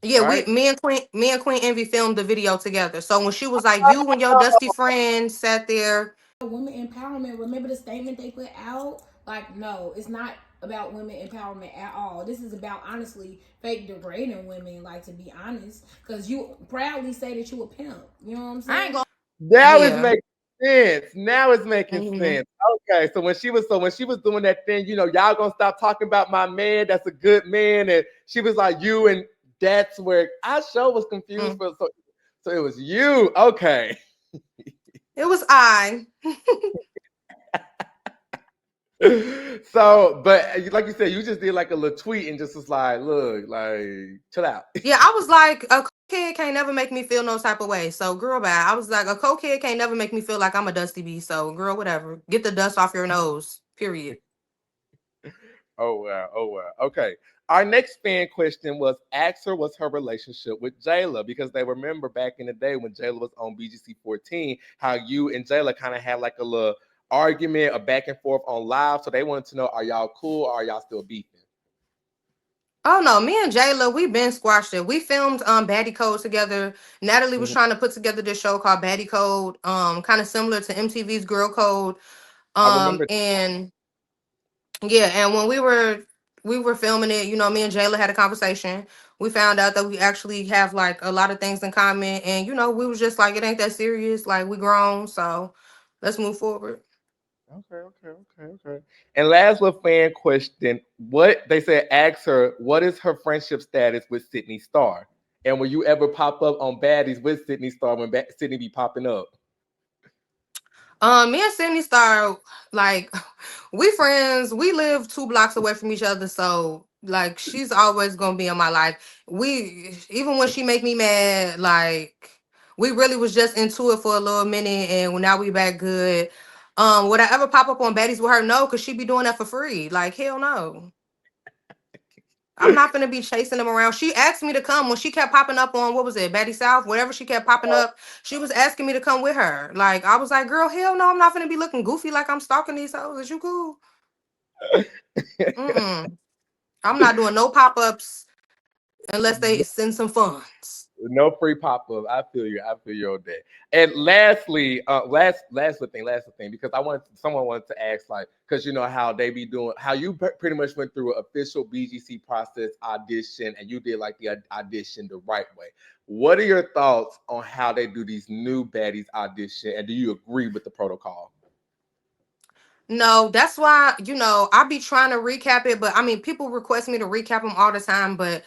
yeah, Right? me and Queen Envy filmed the video together. So when she was like, you and your dusty friend sat there. Women empowerment, remember the statement they put out? Like, no, it's not about women empowerment at all. This is about, honestly, fake degrading women, like, to be honest, because you proudly say that you a pimp. You know what I'm saying? I ain't gonna. Now it's Yeah. making sense. Now it's making Mhm. sense. Okay, so when she was doing that thing, you know, y'all gonna stop talking about my man. That's a good man, and she was like you, and that's where I sure was confused for. So it was you. Okay. It was I. So, but like you said, you just did like a little tweet and just was like, look, like, chill out. Yeah, I was like, a kid can't never make me feel no type of way. So, girl, bye. I was like, a co-kid can't never make me feel like I'm a dusty bee. So, girl, whatever. Get the dust off your nose. Period. Oh wow, oh wow. Okay. Our next fan question was, ask her what's her relationship with Jayla, because they remember back in the day when Jayla was on BGC 14, how you and Jayla kind of had like a little argument, a back and forth on live. So they wanted to know, are y'all cool or are y'all still beefing? Oh no, me and Jayla, we been squashed it. We filmed Baddie Code together. Natalie was trying to put together this show called Baddie Code, kind of similar to MTV's Girl Code. I remember. And yeah, and when we were filming it, you know, me and Jayla had a conversation. We found out that we actually have like a lot of things in common, and you know, we was just like, it ain't that serious. Like, we grown, so let's move forward. Okay. And last little fan question: what they said, ask her what is her friendship status with Sydney Star, and will you ever pop up on Baddies with Sydney Star when Sydney be popping up? Me and Sydney Star, like, we friends. We live 2 blocks away from each other, so like, she's always gonna be in my life. We, even when she make me mad, like, we really was just into it for a little minute, and now we back good. Would I ever pop up on Baddies with her? No, because she be doing that for free. Like, hell no. I'm not gonna be chasing them around. She asked me to come when she kept popping up on, what was it, Baddies South, whatever she kept popping up. She was asking me to come with her. Like, I was like, girl, hell no, I'm not gonna be looking goofy like I'm stalking these hoes. Is you cool? Mm-mm. I'm not doing no pop-ups unless they send some funds. No free pop up. I feel you. I feel you on that. And lastly, last thing, because someone wanted to ask, like, because you know how they be doing, how you pretty much went through an official BGC process audition, and you did like the audition the right way. What are your thoughts on how they do these new baddies audition, and do you agree with the protocol? No, that's why, you know, I be trying to recap it, but I mean, people request me to recap them all the time, but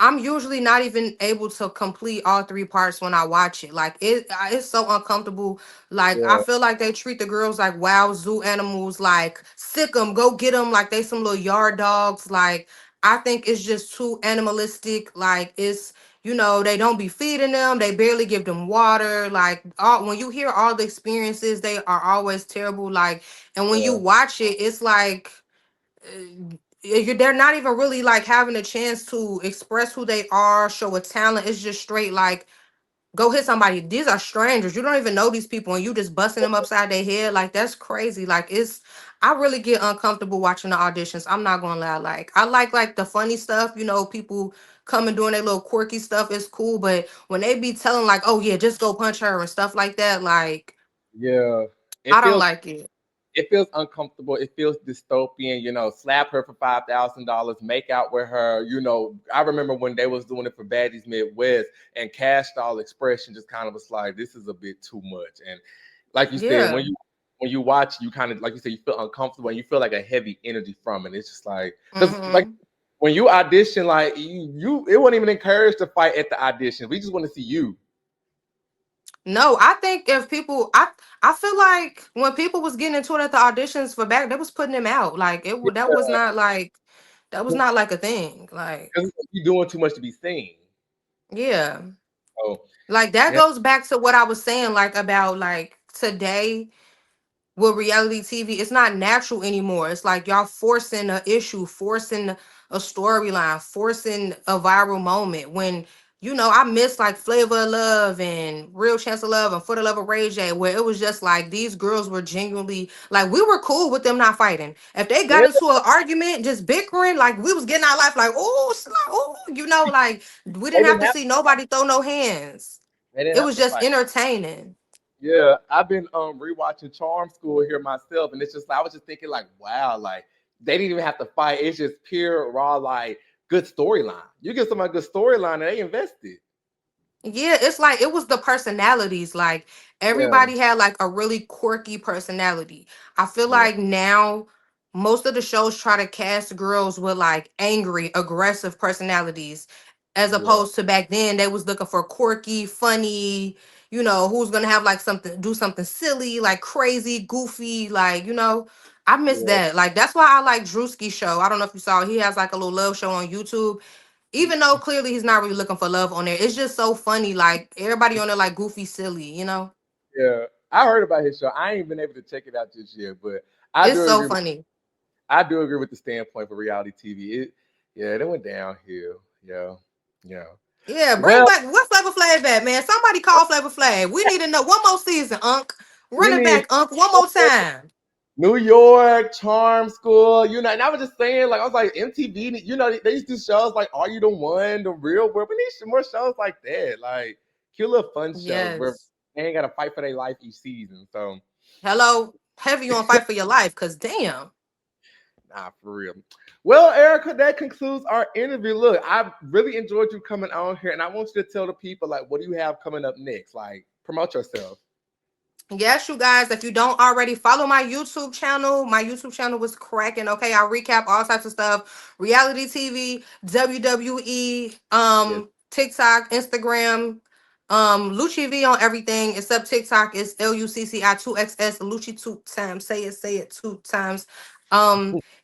I'm usually not even able to complete all 3 parts when I watch it. Like, it's so uncomfortable. Like, I Yeah, feel like they treat the girls like wild zoo animals. Like, sick them, go get them. Like, they some little yard dogs. Like, I think it's just too animalistic. Like, it's, you know, they don't be feeding them. They barely give them water. Like, all, when you hear all the experiences, they are always terrible. Like, and when you yeah, watch it, it's like, they're not even really like having a chance to express who they are, show a talent. It's just straight like, go hit somebody. These are strangers. You don't even know these people, and you just busting them upside their head. Like, that's crazy. Like, it's, I really get uncomfortable watching the auditions. I'm not gonna lie. Like, I like the funny stuff. You know, people coming doing their little quirky stuff is cool, but when they be telling like, oh yeah, just go punch her and stuff like that, like, yeah. It I don't feels like it. it feels uncomfortable. It feels dystopian. You know, slap her for $5,000, make out with her. You know, I remember when they was doing it for Baddies Midwest, and Cash Doll Expression just kind of was like, this is a bit too much. And like you said, Yeah. when you watch, you kind of, like you said, you feel uncomfortable and you feel like a heavy energy from it. It's just like, because like Hmm. when you audition, like it wasn't even encouraged to fight at the audition. We just want to see you. No, I think if people, I feel like when people was getting into it at the auditions for back, they was putting them out. Like that was not like that was not like a thing. Like Because you're doing too much to be seen. yeah, Oh, like that yeah, goes back to what I was saying, like about like today with reality TV, it's not natural anymore. It's like y'all forcing a issue, forcing a storyline, forcing a viral moment. When I miss like Flavor of Love and Real Chance of Love and For the Love of Ray J, where it was just like these girls were genuinely like we were cool with them not fighting. If they got yeah, into an argument, just bickering, like we was getting our life, like like we they didn't have didn't to have see nobody throw no hands. they didn't It have was to just fight. entertaining. Yeah, I've been rewatching Charm School here myself, and it's just I was just thinking like, wow, like they didn't even have to fight. It's just pure raw like good storyline. You get somebody good storyline, and they invested. Yeah, it's like it was the personalities. Like Yeah, everybody had like a really quirky personality. I feel yeah, like now most of the shows try to cast girls with like angry, aggressive personalities, as yeah, opposed to back then they was looking for quirky, funny, who's gonna have like do something silly, like crazy, goofy, like, I miss yeah. that. Like that's why I like Drewski's show. I don't know if you saw it. He has like a little love show on YouTube, even though clearly he's not really looking for love on there. It's just so funny. Like everybody on there like goofy, silly. Yeah, I heard about his show. I ain't been able to check it out just yet, but I It's do so agree. funny. I do agree with the standpoint for reality TV. Yeah, it went downhill. Yeah, yeah. Yeah, bring Well, back what Flavor Flav back, man. Somebody call Flavor Flav. We need to know one more season, Unc. we Run it need back, Unc, one more time. New York Charm School. And I was just saying, like, I was like, MTV. They used to do shows like "Are You the One?" The Real World. We need more shows like that, like cute little fun shows where Yes. they ain't got to fight for their life each season. So, Hello, heavy on fight for your life, cause damn. nah, for real. Well, Erica, that concludes our interview. Look, I really enjoyed you coming on here, and I want you to tell the people, like, what do you have coming up next? Like, promote yourself. Yes, you guys, if you don't already follow my YouTube channel was cracking. Okay, I recap all types of stuff: reality TV, WWE, Yes, TikTok, Instagram, Lucci Vee on everything except TikTok. Is LUCCI 2XS Lucci 2 times. Say it 2 times.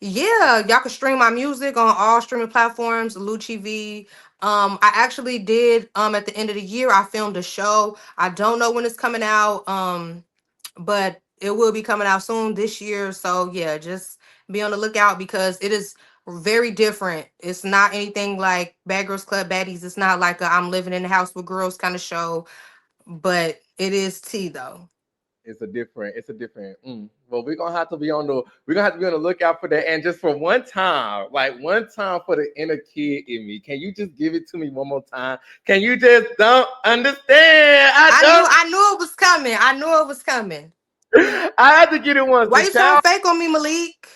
Yeah, y'all can stream my music on all streaming platforms. Lucci Vee. I actually did at the end of the year I filmed a show. I don't know when it's coming out. But it will be coming out soon this year. So yeah, just be on the lookout because it is very different. It's not anything like Bad Girls Club Baddies. It's not like a I'm living in the house with girls kind of show, but it is tea though. it's a different. Well, we're gonna have to be on the lookout for that. And just for one time, like one time for the inner kid in me, can you just give it to me one more time? Can you just don't understand? I knew it was coming. I knew it was coming. I had to get it once. Why The you turn child. fake on me, Malik?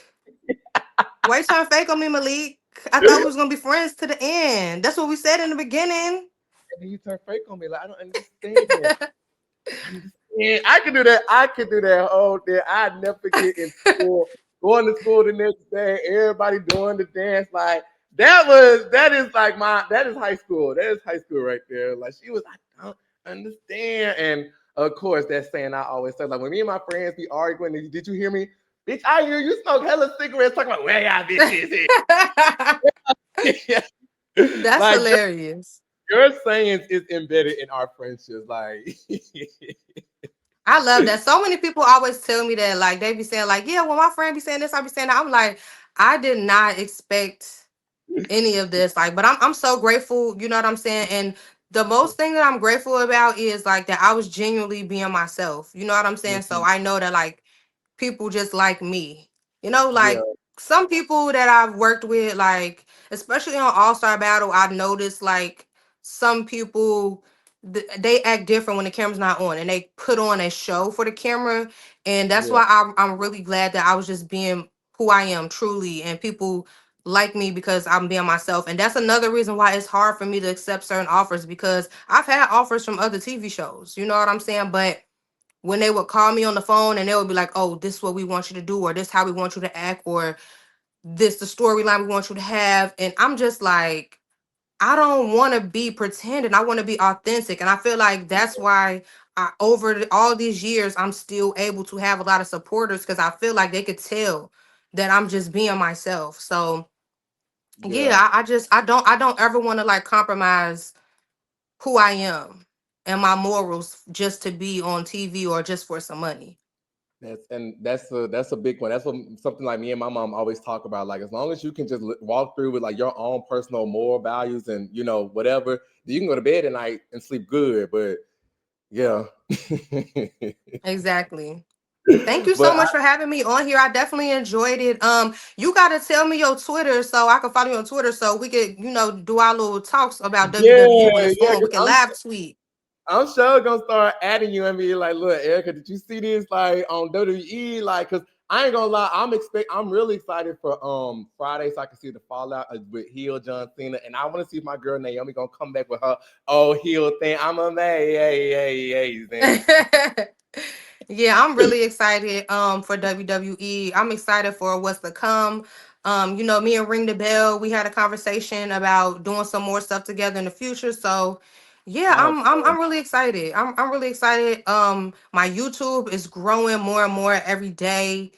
Why you turn fake on me, Malik? I thought we was gonna be friends to the end. That's what we said in the beginning. And then you turn fake on me. Like I don't understand. Understand. I can do that. I can do that whole thing. I never forget in school, going to school the next day, everybody doing the dance. Like that is high school. That is high school right there. Like she was, I don't understand. And of course, that saying I always say, like when me and my friends be arguing, did you hear me? Bitch, I hear you smoke hella cigarettes talking about where y'all bitches is. That's Like hilarious. your sayings is embedded in our friendships. Like I love that. So many people always tell me that, like, they be saying, like, yeah, when my friend be saying this, I be saying that. I'm like, I did not expect any of this. Like, but I'm so grateful, you know what I'm saying? And the most thing that I'm grateful about is like that I was genuinely being myself. You know what I'm saying? So Mhm. I know that like people just like me. Yeah, Like some people that I've worked with, like especially on All Star Battle, I noticed like some people they act different when the camera's not on, and they put on a show for the camera, and that's yeah, why I'm really glad that I was just being who I am truly, and people like me because I'm being myself, and that's another reason why it's hard for me to accept certain offers because I've had offers from other TV shows. You know what I'm saying? But when they would call me on the phone and they would be like, oh, this is what we want you to do, or this how we want you to act, or this the storyline we want you to have. And I'm just like, I don't want to be pretending. I want to be authentic. And I feel like that's why all these years, I'm still able to have a lot of supporters because I feel like they could tell that I'm just being myself. So yeah, I don't ever want to like compromise who I am and my morals just to be on TV or just for some money. That's a big one. That's what something like me and my mom always talk about. Like as long as you can just walk through with like your own personal moral values and whatever, you can go to bed at night and sleep good. But yeah. Exactly. Thank you so But much for having me on here. I definitely enjoyed it. You gotta tell me your Twitter so I can follow you on Twitter so we could, do our little talks about WWE when yeah, it's yeah, on. We can live tweet. I'm sure gonna start adding you and be like, look, Erika, did you see this like on WWE? Like, cause I ain't gonna lie, I'm really excited for Friday so I can see the fallout with heel John Cena, and I want to see if my girl Naomi gonna come back with her heel thing. I'm amazing. Yeah, I'm really excited for WWE. I'm excited for what's to come. Me and Ring the Bell, we had a conversation about doing some more stuff together in the future. So yeah, I'm really excited. I'm really excited. My YouTube is growing more and more every day.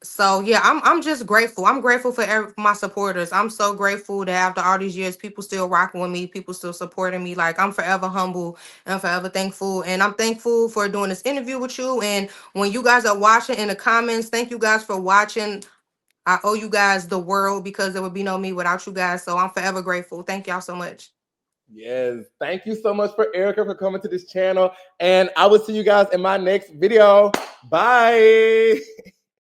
So yeah, I'm just grateful. I'm grateful for my supporters. I'm so grateful that after all these years, people still rocking with me, people still supporting me. Like I'm forever humble and forever thankful. And I'm thankful for doing this interview with you. And when you guys are watching in the comments, thank you guys for watching. I owe you guys the world because there would be no me without you guys. So I'm forever grateful. Thank y'all so much. Yes, thank you so much for Erika for coming to this channel, and I will see you guys in my next video. Bye.